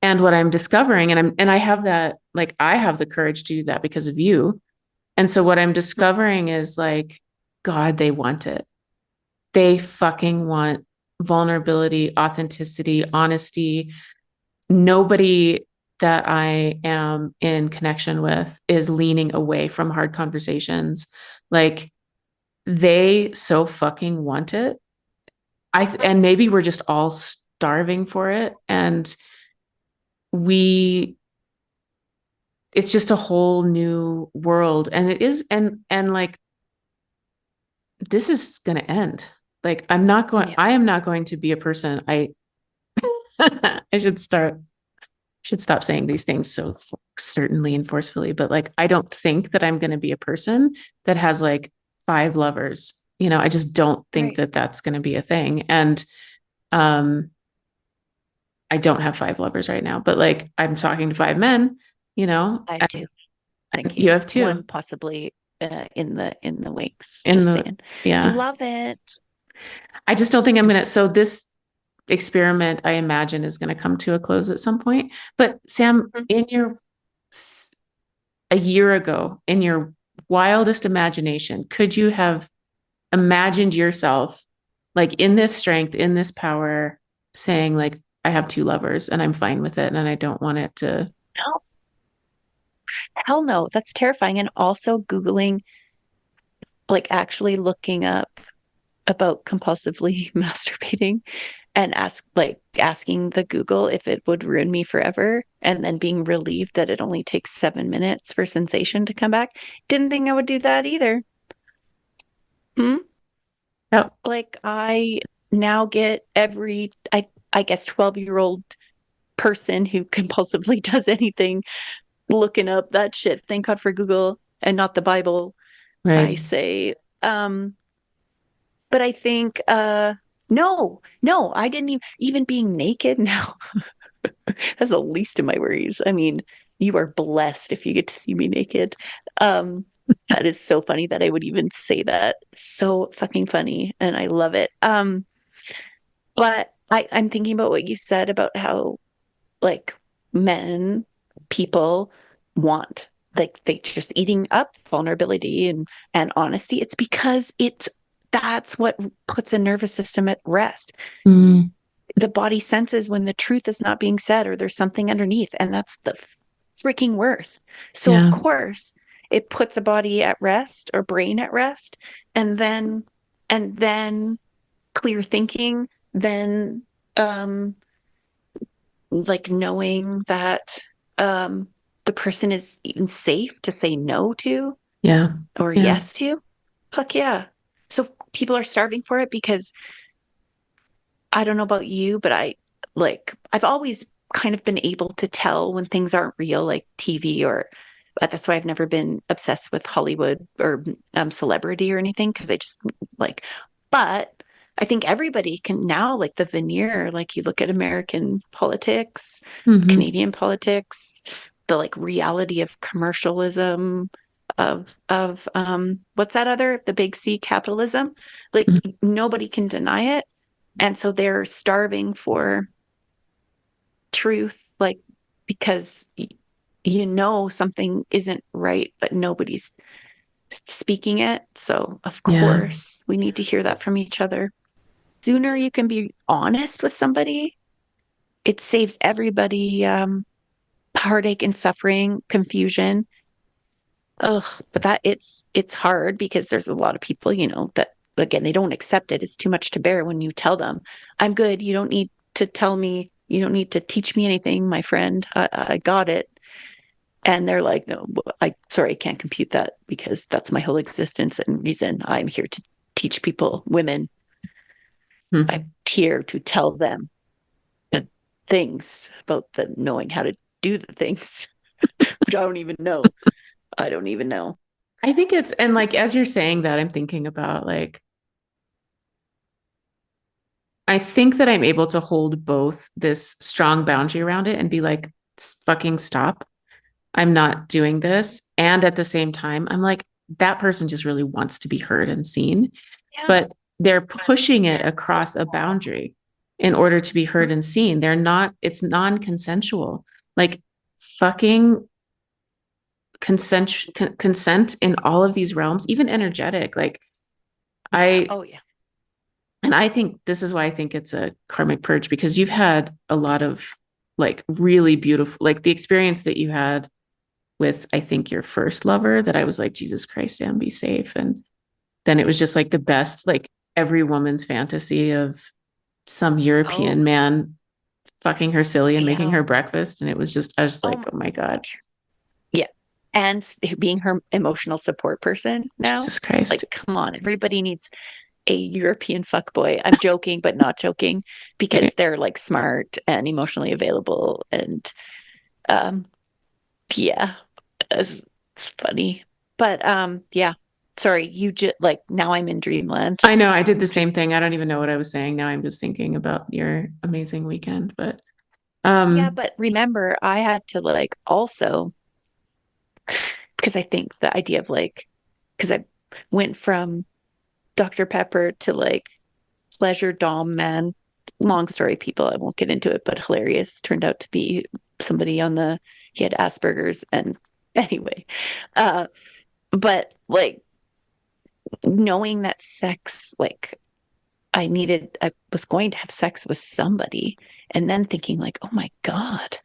Speaker 1: And what I'm discovering, and I have that, like, I have the courage to do that because of you. And so what I'm discovering is like, God, they want it. They fucking want vulnerability, authenticity, honesty. Nobody that I am in connection with is leaning away from hard conversations. Like, they so fucking want it. And maybe we're just all starving for it. And it's just a whole new world. And it is, and like, this is going to end. Like, I am not going to be a person. I should stop saying these things so certainly and forcefully, but like, I don't think that I'm going to be a person that has like 5 lovers. I just don't think that that's going to be a thing. And, I don't have 5 lovers right now, but like, I'm talking to 5 men,
Speaker 2: I have 2. Thank you.
Speaker 1: You have 2.
Speaker 2: One possibly in the wings. Saying.
Speaker 1: Yeah.
Speaker 2: Love it.
Speaker 1: I just don't think I'm going to. So this experiment, I imagine, is going to come to a close at some point. But Sam, a year ago, in your wildest imagination, could you have imagined yourself like in this strength, in this power, saying like, I have two lovers and I'm fine with it and I don't want it to.
Speaker 2: No, hell no. That's terrifying. And also Googling, like actually looking up about compulsively masturbating and asking the Google if it would ruin me forever, and then being relieved that it only takes 7 minutes for sensation to come back. Didn't think I would do that either. Hmm?
Speaker 1: Oh,
Speaker 2: Like I now get I guess 12-year-old person who compulsively does anything looking up that shit. Thank God for Google and not the Bible, I
Speaker 1: right.
Speaker 2: say. Um, but I think no, I didn't even being naked now. That's the least of my worries. I mean, you are blessed if you get to see me naked. Um, that is so funny that I would even say that. So fucking funny, and I love it. But I'm thinking about what you said about how like men, people want like they just eating up vulnerability and honesty. It's because that's what puts a nervous system at rest.
Speaker 1: Mm,
Speaker 2: The body senses when the truth is not being said or there's something underneath, and that's the freaking worst. So of
Speaker 1: yeah.
Speaker 2: course it puts a body at rest or brain at rest, and then clear thinking, then um like knowing that um the person is even safe to say no to
Speaker 1: Yeah.
Speaker 2: or
Speaker 1: Yeah.
Speaker 2: yes to. Fuck yeah. So people are starving for it because I don't know about you, but I've always kind of been able to tell when things aren't real, like TV or but that's why I've never been obsessed with Hollywood or celebrity or anything because I just like, but I think everybody can now like the veneer, like you look at American politics,
Speaker 1: Hmm.
Speaker 2: Canadian politics, the like reality of commercialism of what's that other the big C capitalism, like nobody can deny it, and so they're starving for truth, like because you know something isn't right, but nobody's speaking it. So, of
Speaker 1: Yeah.
Speaker 2: course, we need to hear that from each other. Sooner you can be honest with somebody, it saves everybody heartache and suffering, confusion. Ugh, but that it's hard because there's a lot of people, that again, they don't accept it. It's too much to bear when you tell them, I'm good. You don't need to tell me, you don't need to teach me anything, my friend. I got it. And they're like, no, sorry, I can't compute that because that's my whole existence and reason I'm here to teach people, women.
Speaker 1: Mm.
Speaker 2: I'm here to tell them the things about the knowing how to do the things, which I don't even know. I don't even know.
Speaker 1: I think it's, and like, as you're saying that, I'm thinking about like, I think that I'm able to hold both this strong boundary around it and be like, fucking stop. I'm not doing this. And at the same time, I'm like, that person just really wants to be heard and seen,
Speaker 2: Yeah.
Speaker 1: but they're pushing it across a boundary in order to be heard and seen. They're not, it's non-consensual. Like fucking consent in all of these realms, even energetic. Like
Speaker 2: Yeah.
Speaker 1: I,
Speaker 2: Oh, yeah.
Speaker 1: and I think this is why I think it's a karmic purge because you've had a lot of like really beautiful, like the experience that you had with, I think, your first lover that I was like, Jesus Christ, Sam, be safe. And then it was just like the best, like every woman's fantasy of some
Speaker 2: Oh,
Speaker 1: European man fucking her silly and making
Speaker 2: yeah.
Speaker 1: her breakfast. And it was just, I was just
Speaker 2: Oh,
Speaker 1: like, oh my God,
Speaker 2: yeah. And being her emotional support person now.
Speaker 1: Jesus Christ.
Speaker 2: Like, come on, everybody needs a European fuckboy. I'm joking, but not joking because
Speaker 1: Right.
Speaker 2: they're like smart and emotionally available. And um, yeah, it's funny. But yeah, sorry, you just like now I'm in dreamland.
Speaker 1: I know I did the same
Speaker 2: Just
Speaker 1: thing. I don't even know what I was saying. Now I'm just thinking about your amazing weekend. But
Speaker 2: yeah,
Speaker 1: um,
Speaker 2: but remember, I had to like also because I think the idea of like because I went from Dr. Pepper to like pleasure dom man. Long story, people. I won't get into it, but hilarious. Turned out to be somebody he had Asperger's. And anyway, uh, but like knowing that sex, like I was going to have sex with somebody, and then thinking like, oh my God,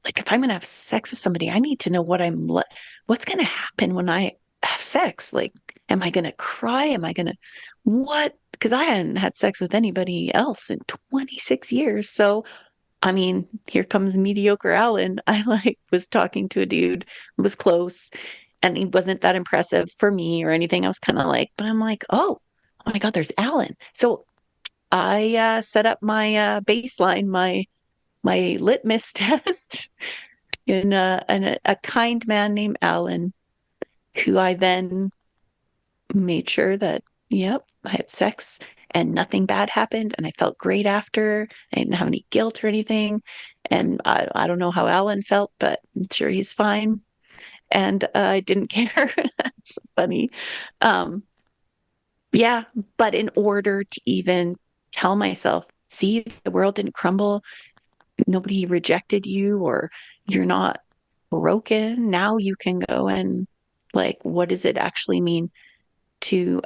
Speaker 2: like if I'm going to have sex with somebody, I need to know what's going to happen when I have sex. Like, am I going to cry? Am I going to what? Because I hadn't had sex with anybody else in 26 years. So, I mean, here comes mediocre Alan. I like was talking to a dude who was close, and he wasn't that impressive for me or anything. I was kind of like, but I'm like, oh my God, there's Alan. So I set up my baseline, my litmus test in a kind man named Alan, who I then made sure that, yep, I had sex and nothing bad happened, and I felt great after. I didn't have any guilt or anything, and I don't know how Alan felt, but I'm sure he's fine, and I didn't care. That's funny. Um, yeah, but in order to even tell myself, see, the world didn't crumble, nobody rejected you, or you're not broken. Now you can go and like, what does it actually mean to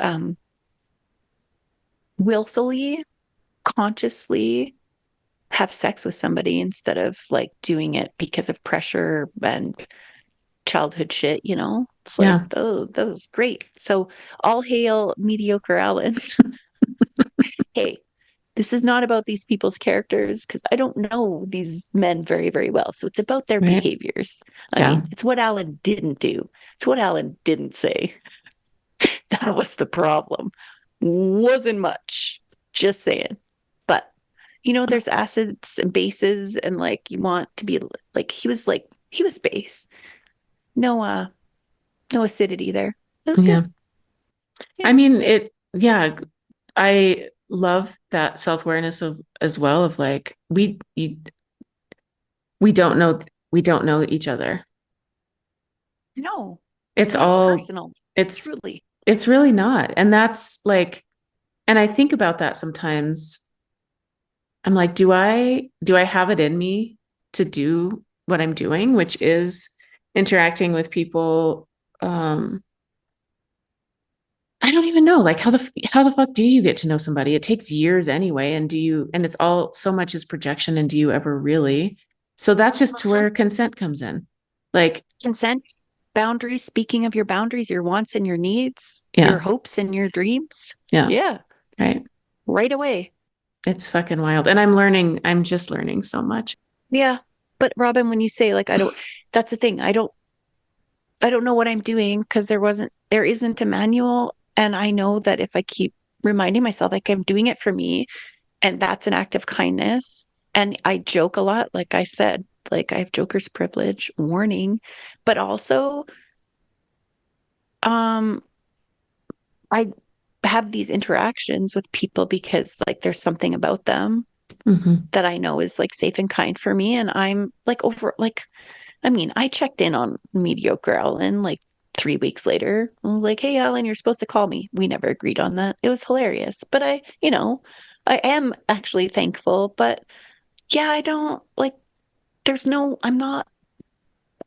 Speaker 2: willfully, consciously have sex with somebody instead of like doing it because of pressure and childhood shit, you know? It's like,
Speaker 1: Yeah.
Speaker 2: oh, that was great. So all hail mediocre Alan. Hey, this is not about these people's characters because I don't know these men very, very well. So it's about their
Speaker 1: Right.
Speaker 2: behaviors. I
Speaker 1: Yeah.
Speaker 2: mean, it's what Alan didn't do. It's what Alan didn't say. That was the problem. Wasn't much. Just saying. But there's acids and bases, and like you want to be like he was base. No no acidity there. It was
Speaker 1: Yeah.
Speaker 2: good.
Speaker 1: I
Speaker 2: Yeah.
Speaker 1: mean, yeah, I love that self-awareness of as well of like we don't know we don't know each other.
Speaker 2: No,
Speaker 1: It's
Speaker 2: it's not
Speaker 1: all
Speaker 2: personal.
Speaker 1: it's
Speaker 2: Truly.
Speaker 1: it's really not. And that's like, and I think about that sometimes. I'm like, do I have it in me to do what I'm doing, which is interacting with people? I don't even know, like how the fuck do you get to know somebody? It takes years anyway, and it's all so much is projection, and do you ever really? So that's just to
Speaker 2: Uh-huh.
Speaker 1: where consent comes in. Like,
Speaker 2: Consent, boundaries, speaking of your boundaries, your wants and your needs, your
Speaker 1: yeah,
Speaker 2: hopes and your dreams.
Speaker 1: yeah,
Speaker 2: Yeah,
Speaker 1: right.
Speaker 2: right away.
Speaker 1: It's fucking wild. And I'm just learning so much.
Speaker 2: Yeah. But Robin, when you say like that's the thing. I don't know what I'm doing because there isn't a manual. And I know that if I keep reminding myself like I'm doing it for me, and that's an act of kindness. And I joke a lot, like I said, like I have joker's privilege, warning, but also um I have these interactions with people because like there's something about them
Speaker 1: Hmm.
Speaker 2: that I know is like safe and kind for me. And I'm like over like I mean, I checked in on mediocre Alan like 3 weeks later. I'm like, hey Alan, you're supposed to call me. We never agreed on that. It was hilarious. But I am actually thankful. But yeah, I don't like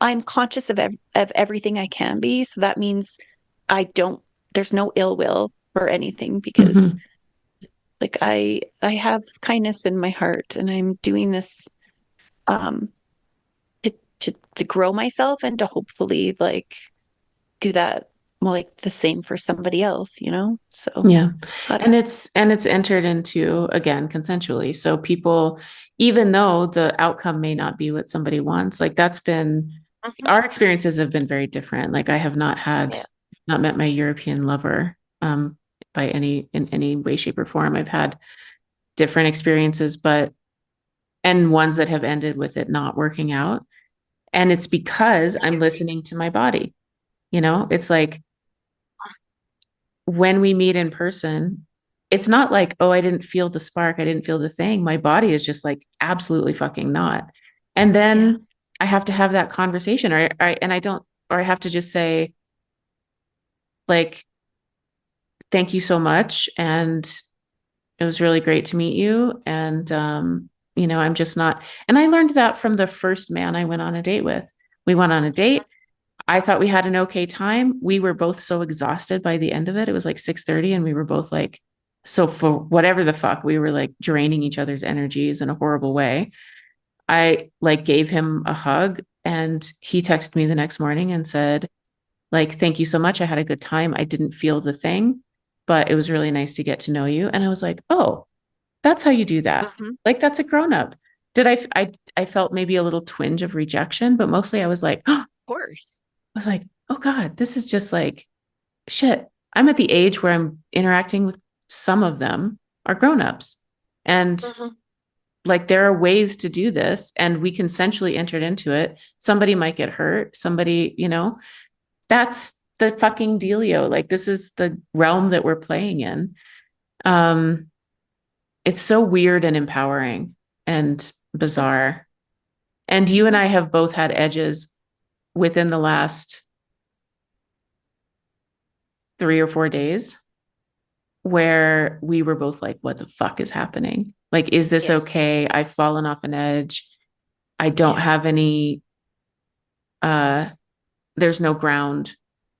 Speaker 2: I'm conscious of everything I can be. So that means I don't there's no ill will or anything because
Speaker 1: Hmm.
Speaker 2: like I have kindness in my heart, and I'm doing this um to grow myself and to hopefully like do that like the same for somebody else, So
Speaker 1: Yeah.
Speaker 2: I don't
Speaker 1: And it's entered into again consensually. So people, even though the outcome may not be what somebody wants, like that's been
Speaker 2: know.
Speaker 1: our experiences have been very different. Like I have
Speaker 2: Yeah.
Speaker 1: not met my European lover by in any way, shape, or form. I've had different experiences, and ones that have ended with it not working out. And it's because I'm listening to my body. It's like when we meet in person, it's not like, oh, I didn't feel the spark, I didn't feel the thing. My body is just like absolutely fucking not. And
Speaker 2: Yeah.
Speaker 1: then I have to have that conversation, and I don't, or I have to just say, like, thank you so much. And it was really great to meet you. And I'm just not. And I learned that from the first man I went on a date with. We went on a date. I thought we had an okay time. We were both so exhausted by the end of it. It was like 6:30, and we were both like, So for whatever the fuck, we were like draining each other's energies in a horrible way. I like gave him a hug, and he texted me the next morning and said, like, thank you so much. I had a good time. I didn't feel the thing, but it was really nice to get to know you. And I was like, oh, that's how you do that. Like, that's a grown up. I felt maybe a little twinge of rejection, but mostly I was like, oh,
Speaker 2: Of course.
Speaker 1: I was like, oh God, this is just like shit. I'm at the age where I'm interacting with some of them are grown-ups. And like there are ways to do this, and we consensually entered into it. Somebody might get hurt, somebody, that's the fucking dealio. Like this is the realm that we're playing in. It's so weird and empowering and bizarre. And you and I have both had edges within the last 3 or 4 days where we were both like, what the fuck is happening? Like, is this okay? I've fallen off an edge. I don't have any, there's no ground.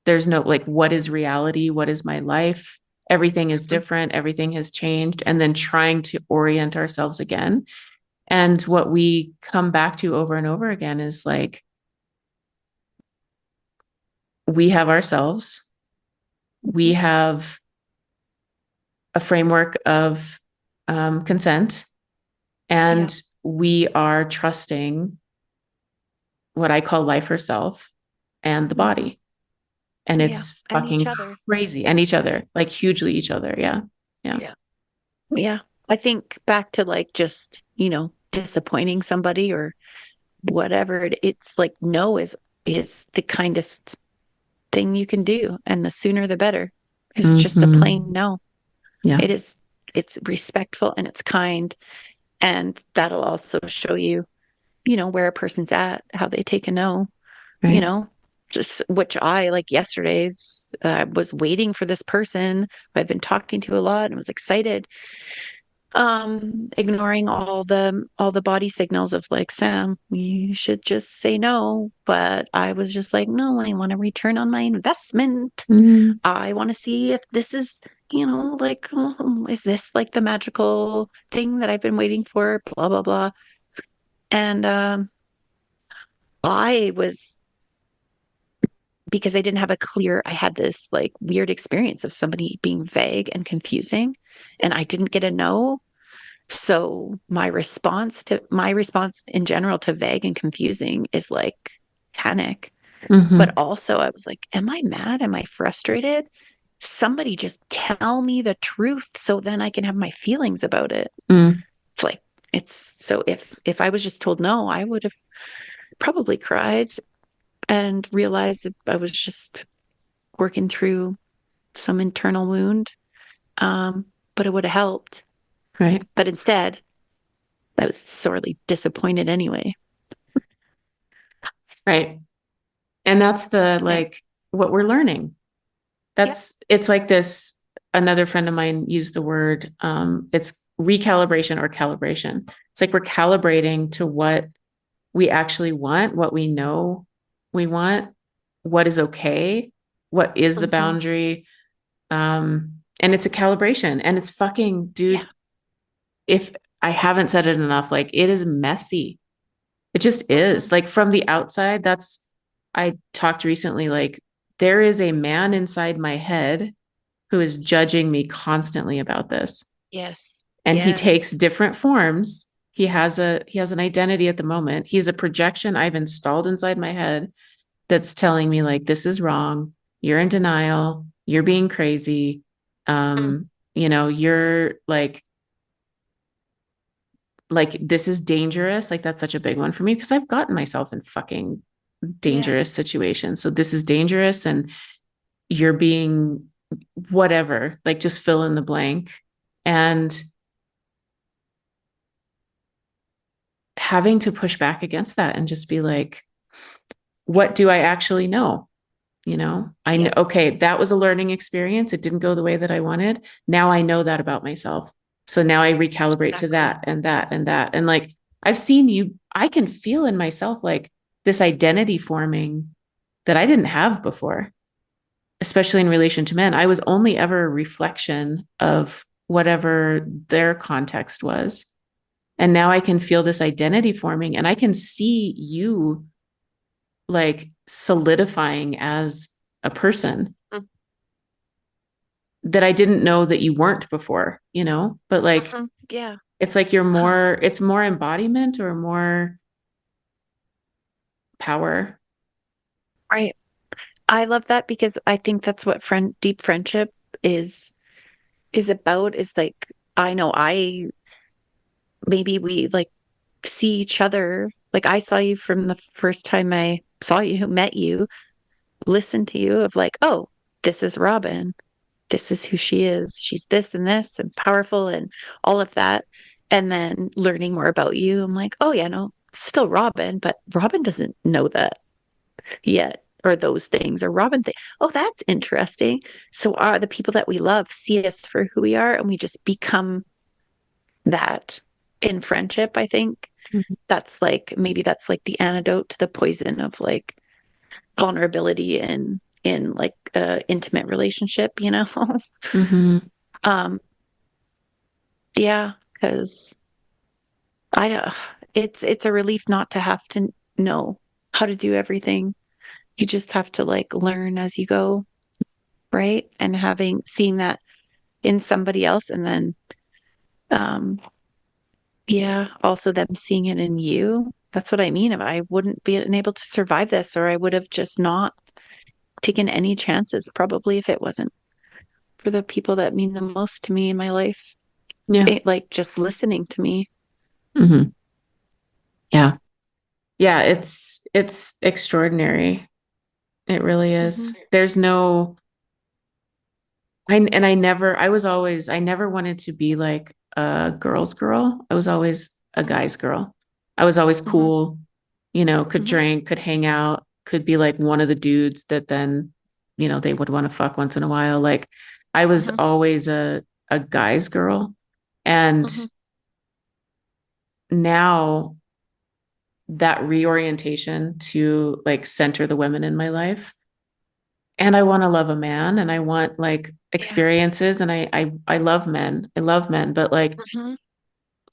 Speaker 1: There's no, like, what is reality? What is my life? Everything is different. Everything has changed. And then trying to orient ourselves again. And what we come back to over and over again is like, we have ourselves. We have a framework of consent, and we are trusting what I call life herself and the body. And it's fucking crazy. And each other, like hugely each other. Yeah.
Speaker 2: I think back to like just, disappointing somebody or whatever. It's like no is the kindest thing you can do. And the sooner the better. It's just a plain no.
Speaker 1: Yeah.
Speaker 2: It's respectful and it's kind. And that'll also show you, where a person's at, how they take a no,
Speaker 1: Right.
Speaker 2: just which I like yesterday was waiting for this person who I've been talking to a lot and was excited, ignoring all the body signals of like, Sam, you should just say no. But I was just like, no, I want to return on my investment. I want to see if this is, like, is this like the magical thing that I've been waiting for? Blah, blah, blah. And I was, because I had this like weird experience of somebody being vague and confusing, and I didn't get a no. So my response in general to vague and confusing is like panic. But also I was like, am I mad? Am I frustrated? Somebody just tell me the truth so then I can have my feelings about it. It's like, so if I was just told no, I would have probably cried and realized that I was just working through some internal wound. But it would have helped.
Speaker 1: Right.
Speaker 2: But instead, I was sorely disappointed anyway.
Speaker 1: Right. And that's what we're learning. It's like this, another friend of mine used the word, it's recalibration or calibration. It's like we're calibrating to what we actually want, what we know we want, what is okay, what is the boundary. And it's a calibration, and it's fucking, dude, if I haven't said it enough, like it is messy. It just is. Like from the outside, I talked recently, like there is a man inside my head who is judging me constantly about this.
Speaker 2: Yes.
Speaker 1: And he takes different forms. He has an identity at the moment. He's a projection I've installed inside my head that's telling me like, this is wrong. You're in denial. You're being crazy. You're like this is dangerous. Like that's such a big one for me because I've gotten myself in fucking dangerous situations. So this is dangerous, and you're being whatever, like just fill in the blank. And having to push back against that and just be like, what do I actually know? I know, okay, that was a learning experience. It didn't go the way that I wanted. Now I know that about myself. So now I recalibrate to that and that and that. And like, I've seen you, I can feel in myself like this identity forming that I didn't have before, especially in relation to men. I was only ever a reflection of whatever their context was. And now I can feel this identity forming, and I can see you like solidifying as a person that I didn't know that you weren't before, you know, but like,
Speaker 2: yeah,
Speaker 1: it's like you're more, it's more embodiment or more power.
Speaker 2: right. I love that because I think that's what deep friendship is about, is like, I know maybe we like see each other. Like I saw you from the first time I saw you, met you, listened to you of like, oh, this is Robin. This is who she is. She's this and powerful and all of that. And then learning more about you, I'm like, oh yeah, no, still Robin, but Robin doesn't know that yet, or those things, or Robin think, oh, that's interesting. So are the people that we love see us for who we are, and we just become that in friendship. I think
Speaker 1: Mhm.
Speaker 2: that's like, maybe that's like the antidote to the poison of like vulnerability in like intimate relationship, you know.
Speaker 1: Mm-hmm.
Speaker 2: um yeah, because I it's a relief not to have to know how to do everything. You just have to like learn as you go, right? And seeing that in somebody else, and then um yeah, also them seeing it in you. That's what I mean. If I wouldn't be able to survive this, or I would have just not taken any chances, probably, if it wasn't for the people that mean the most to me in my life.
Speaker 1: Yeah.
Speaker 2: Like just listening to me.
Speaker 1: Mm-hmm. Yeah. Yeah. It's extraordinary. It really is. There's no, I never wanted to be like a girl's girl. I was always a guy's girl. I was always cool, you know, could drink, could hang out, could be like one of the dudes that then, you know, they would want to fuck once in a while. Like I was always a guy's girl. And now that reorientation to like center the women in my life, and I want to love a man, and I want like experiences, and I love men. I love men, but like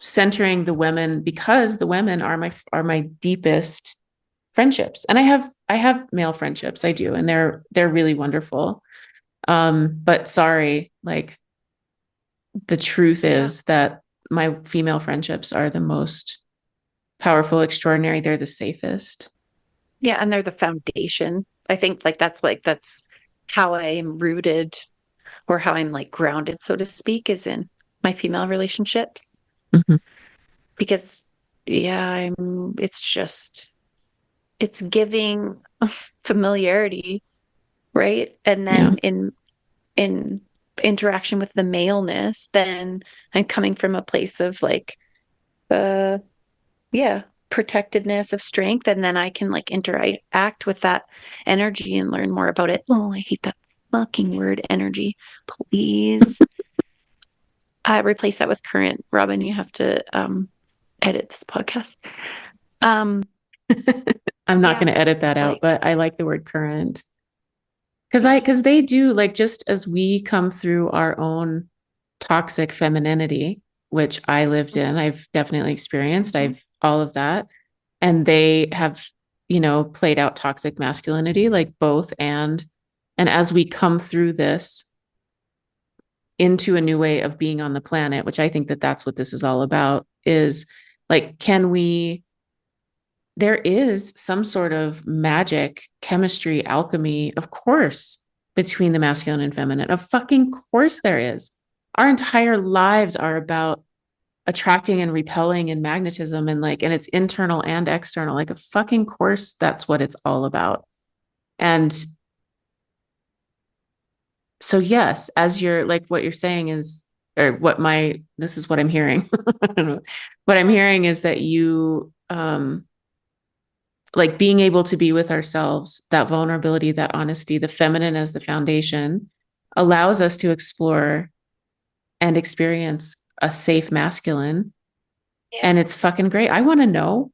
Speaker 1: centering the women, because the women are my deepest friendships. And I have male friendships. I do, and they're really wonderful. But sorry, like the truth is that my female friendships are the most powerful, extraordinary. They're the safest.
Speaker 2: Yeah, and they're the foundation. I think like that's how I'm rooted, or how I'm like grounded, so to speak, is in my female relationships.
Speaker 1: Mm-hmm.
Speaker 2: Because yeah, it's giving familiarity, right? And
Speaker 1: Yeah.
Speaker 2: then in interaction with the maleness, then I'm coming from a place of like uh yeah, protectedness, of strength, and then I can like interact with that energy and learn more about it. Oh, I hate that fucking word, energy. Please. I replace that with current. Robin, you have to edit this podcast. Um
Speaker 1: I'm not
Speaker 2: yeah,
Speaker 1: going to edit that out,
Speaker 2: like
Speaker 1: but I like the word current. Because they do, like, just as we come through our own toxic femininity, which I lived in, I've definitely experienced, I've all of that. And they have, you know, played out toxic masculinity, like both. And as we come through this into a new way of being on the planet, which I think that that's what this is all about, is like, there is some sort of magic, chemistry, alchemy, of course, between the masculine and feminine. Of fucking course there is. Our entire lives are about attracting and repelling and magnetism, and like, and it's internal and external. Like, a fucking course, that's what it's all about. And so yes, as you're like, what you're saying is, or this is what I'm hearing. I don't know. What I'm hearing is that you like being able to be with ourselves, that vulnerability, that honesty, the feminine as the foundation, allows us to explore and experience a safe masculine. And it's fucking great. I want to know.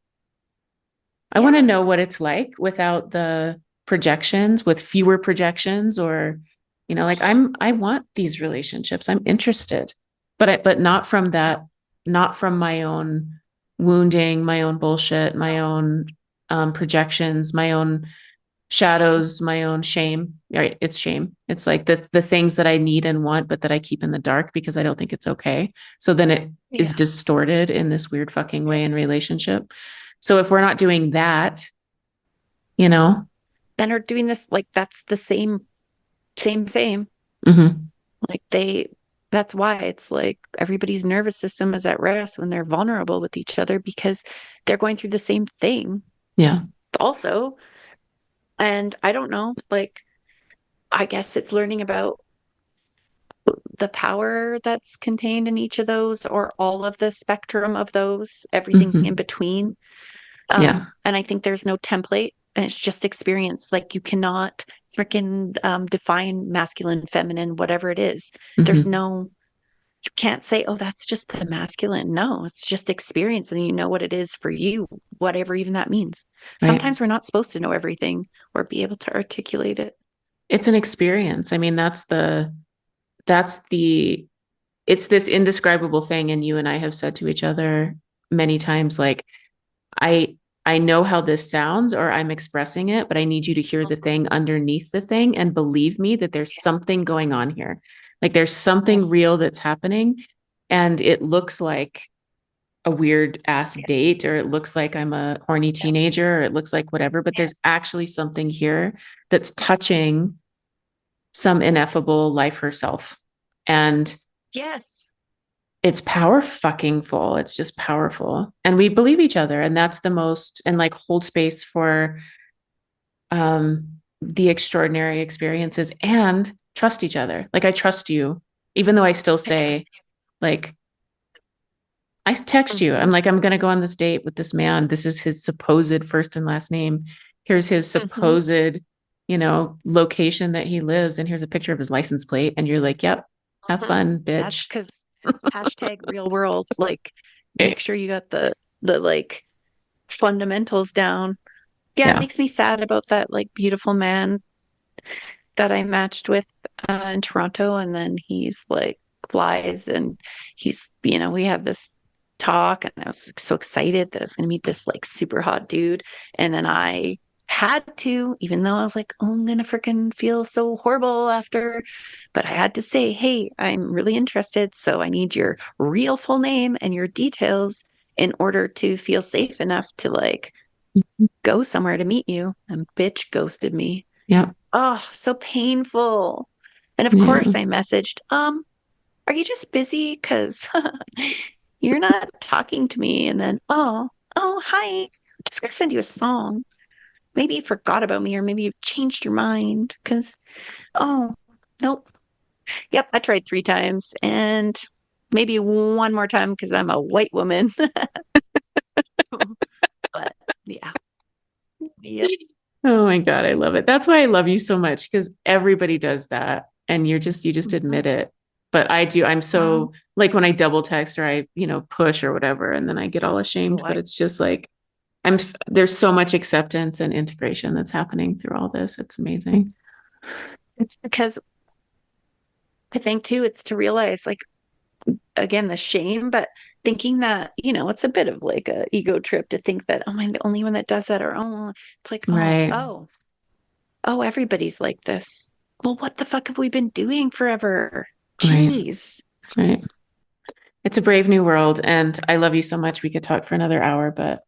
Speaker 1: I want to know what it's like without the projections, with fewer projections, or, you know, like I want these relationships. I'm interested. but not from that, not from my own wounding, my own bullshit, my own projections, my own shadows, my own shame. Right? It's shame. It's like the things that I need and want, but that I keep in the dark because I don't think it's okay. So then it is distorted in this weird fucking way in relationship. So if we're not doing that, you know,
Speaker 2: and are doing this, like, that's the same.
Speaker 1: mm-hmm.
Speaker 2: Like that's why it's like everybody's nervous system is at rest when they're vulnerable with each other because they're going through the same thing.
Speaker 1: Yeah.
Speaker 2: Also, and I don't know, like, I guess it's learning about the power that's contained in each of those or all of the spectrum of those, everything
Speaker 1: Mm-hmm.
Speaker 2: in between.
Speaker 1: Yeah.
Speaker 2: And I think there's no template and it's just experience. Like you cannot freaking define masculine, feminine, whatever it is. There's
Speaker 1: Mm-hmm.
Speaker 2: no, you can't say, oh, that's just the masculine. No, it's just experience and you know what it is for you, whatever even that means.
Speaker 1: Right.
Speaker 2: Sometimes we're not supposed to know everything or be able to articulate it.
Speaker 1: It's an experience. I mean, it's this indescribable thing. And you and I have said to each other many times, like, I I know how this sounds or I'm expressing it, but I need you to hear the thing underneath the thing and believe me that there's something going on here. Like there's something real that's happening and it looks like a weird ass date or it looks like I'm a horny teenager or it looks like whatever, but there's actually something here that's touching some ineffable life herself. And
Speaker 2: Yes.
Speaker 1: it's power fucking full. It's just powerful. And we believe each other. And that's the most, and like hold space for the extraordinary experiences and trust each other. Like I trust you, even though I still say, like, I text you. I'm like, I'm going to go on this date with this man. This is his supposed first and last name. Here's his supposed, location that he lives. And here's a picture of his license plate. And you're like, yep, have fun, bitch.
Speaker 2: That's because hashtag real world. Like, make sure you got the like fundamentals down. Yeah, it makes me sad about that like beautiful man that I matched with in Toronto, and then he's like flies, and he's we had this talk, and I was so excited that I was going to meet this like super hot dude, and then I had to, even though I was like, oh, I'm gonna freaking feel so horrible after, but I had to say, hey, I'm really interested, so I need your real full name and your details in order to feel safe enough to like go somewhere to meet you. And bitch ghosted me.
Speaker 1: Yeah.
Speaker 2: Oh, so painful. And of course I messaged, are you just busy? Because you're not talking to me. And then, oh, hi. I'm just gonna send you a song. Maybe you forgot about me, or maybe you've changed your mind. Because, oh, nope. Yep, I tried 3 times and maybe one more time because I'm a white woman. But yeah. Yep.
Speaker 1: Oh my God, I love it. That's why I love you so much because everybody does that and you just admit it. But I do, I'm so like when I double text or I, push or whatever, and then I get all ashamed, but it's just like, there's so much acceptance and integration that's happening through all this. It's amazing.
Speaker 2: It's because I think too, it's to realize like, again, the shame, but thinking that, it's a bit of like a ego trip to think that, oh, I'm the only one that does that, or oh, it's like,
Speaker 1: Right.
Speaker 2: oh, everybody's like this. Well, what the fuck have we been doing forever? Jeez.
Speaker 1: Right. It's a brave new world, and I love you so much. We could talk for another hour, but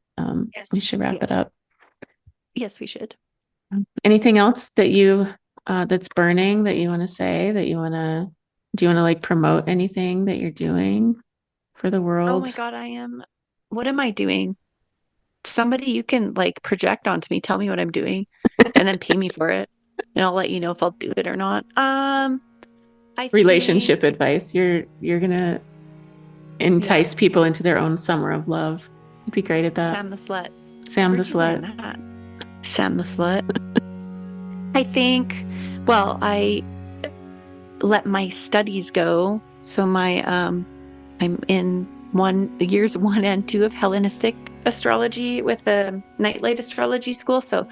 Speaker 1: we should wrap it up.
Speaker 2: Yes, we should.
Speaker 1: Anything else that you that's burning that you want to say, do you want to like promote anything that you're doing for the world?
Speaker 2: Oh my God, what am I doing? Somebody you can like project onto me, tell me what I'm doing, and then pay me for it. And I'll let you know if I'll do it or not.
Speaker 1: Relationship advice. You're gonna entice people into their own summer of love. You'd be great at that.
Speaker 2: Sam the slut.
Speaker 1: Sam the slut.
Speaker 2: Sam the slut. I think, well, I let my studies go. So I'm in years 1 and 2 of Hellenistic astrology with a nightlight astrology school. So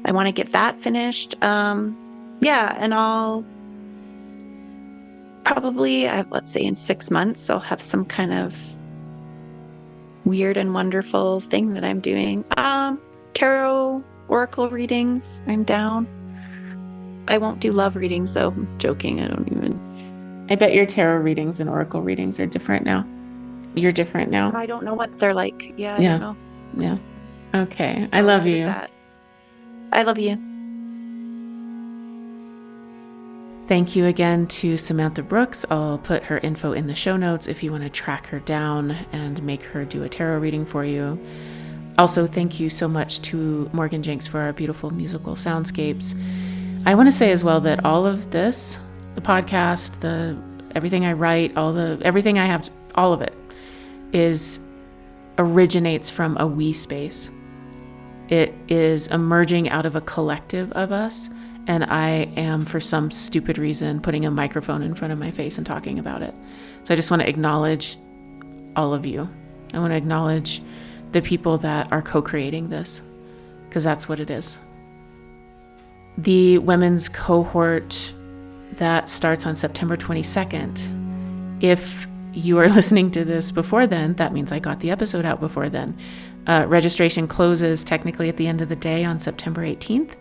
Speaker 2: I want to get that finished. And probably, let's say in 6 months, I'll have some kind of weird and wonderful thing that I'm doing. Tarot, oracle readings, I'm down. I won't do love readings though. I'm joking.
Speaker 1: I bet your tarot readings and oracle readings are different now. You're different now.
Speaker 2: I don't know what they're like. Yeah, I don't know.
Speaker 1: Yeah. Okay. I love you.
Speaker 2: I love you.
Speaker 1: Thank you again to Samantha Brooks. I'll put her info in the show notes if you want to track her down and make her do a tarot reading for you. Also, thank you so much to Morgan Jenks for our beautiful musical soundscapes. I want to say as well that all of this, the podcast, everything I write, everything I have, all of it originates from a we space. It is emerging out of a collective of us. And I am, for some stupid reason, putting a microphone in front of my face and talking about it. So I just want to acknowledge all of you. I want to acknowledge the people that are co-creating this, because that's what it is. The women's cohort that starts on September 22nd. If you are listening to this before then, that means I got the episode out before then. Registration closes technically at the end of the day on September 18th,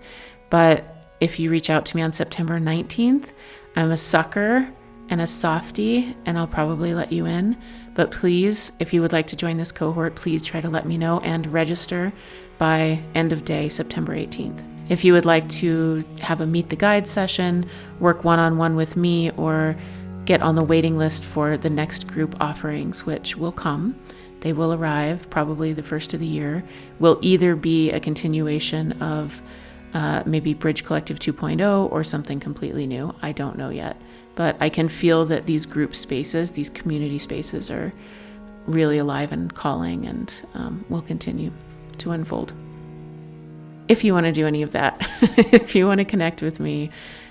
Speaker 1: but if you reach out to me on September 19th, I'm a sucker and a softie, and I'll probably let you in. But please, if you would like to join this cohort, please try to let me know and register by end of day, September 18th. If you would like to have a Meet the Guide session, work one-on-one with me, or get on the waiting list for the next group offerings, which will come. They will arrive probably the first of the year, will either be a continuation of maybe Bridge Collective 2.0 or something completely new. I don't know yet, but I can feel that these group spaces, these community spaces are really alive and calling, and will continue to unfold. If you want to do any of that, if you want to connect with me,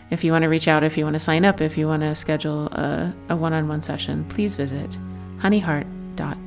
Speaker 1: if you want to reach out, if you want to sign up, if you want to schedule a one-on-one session, please visit honeyheart.com.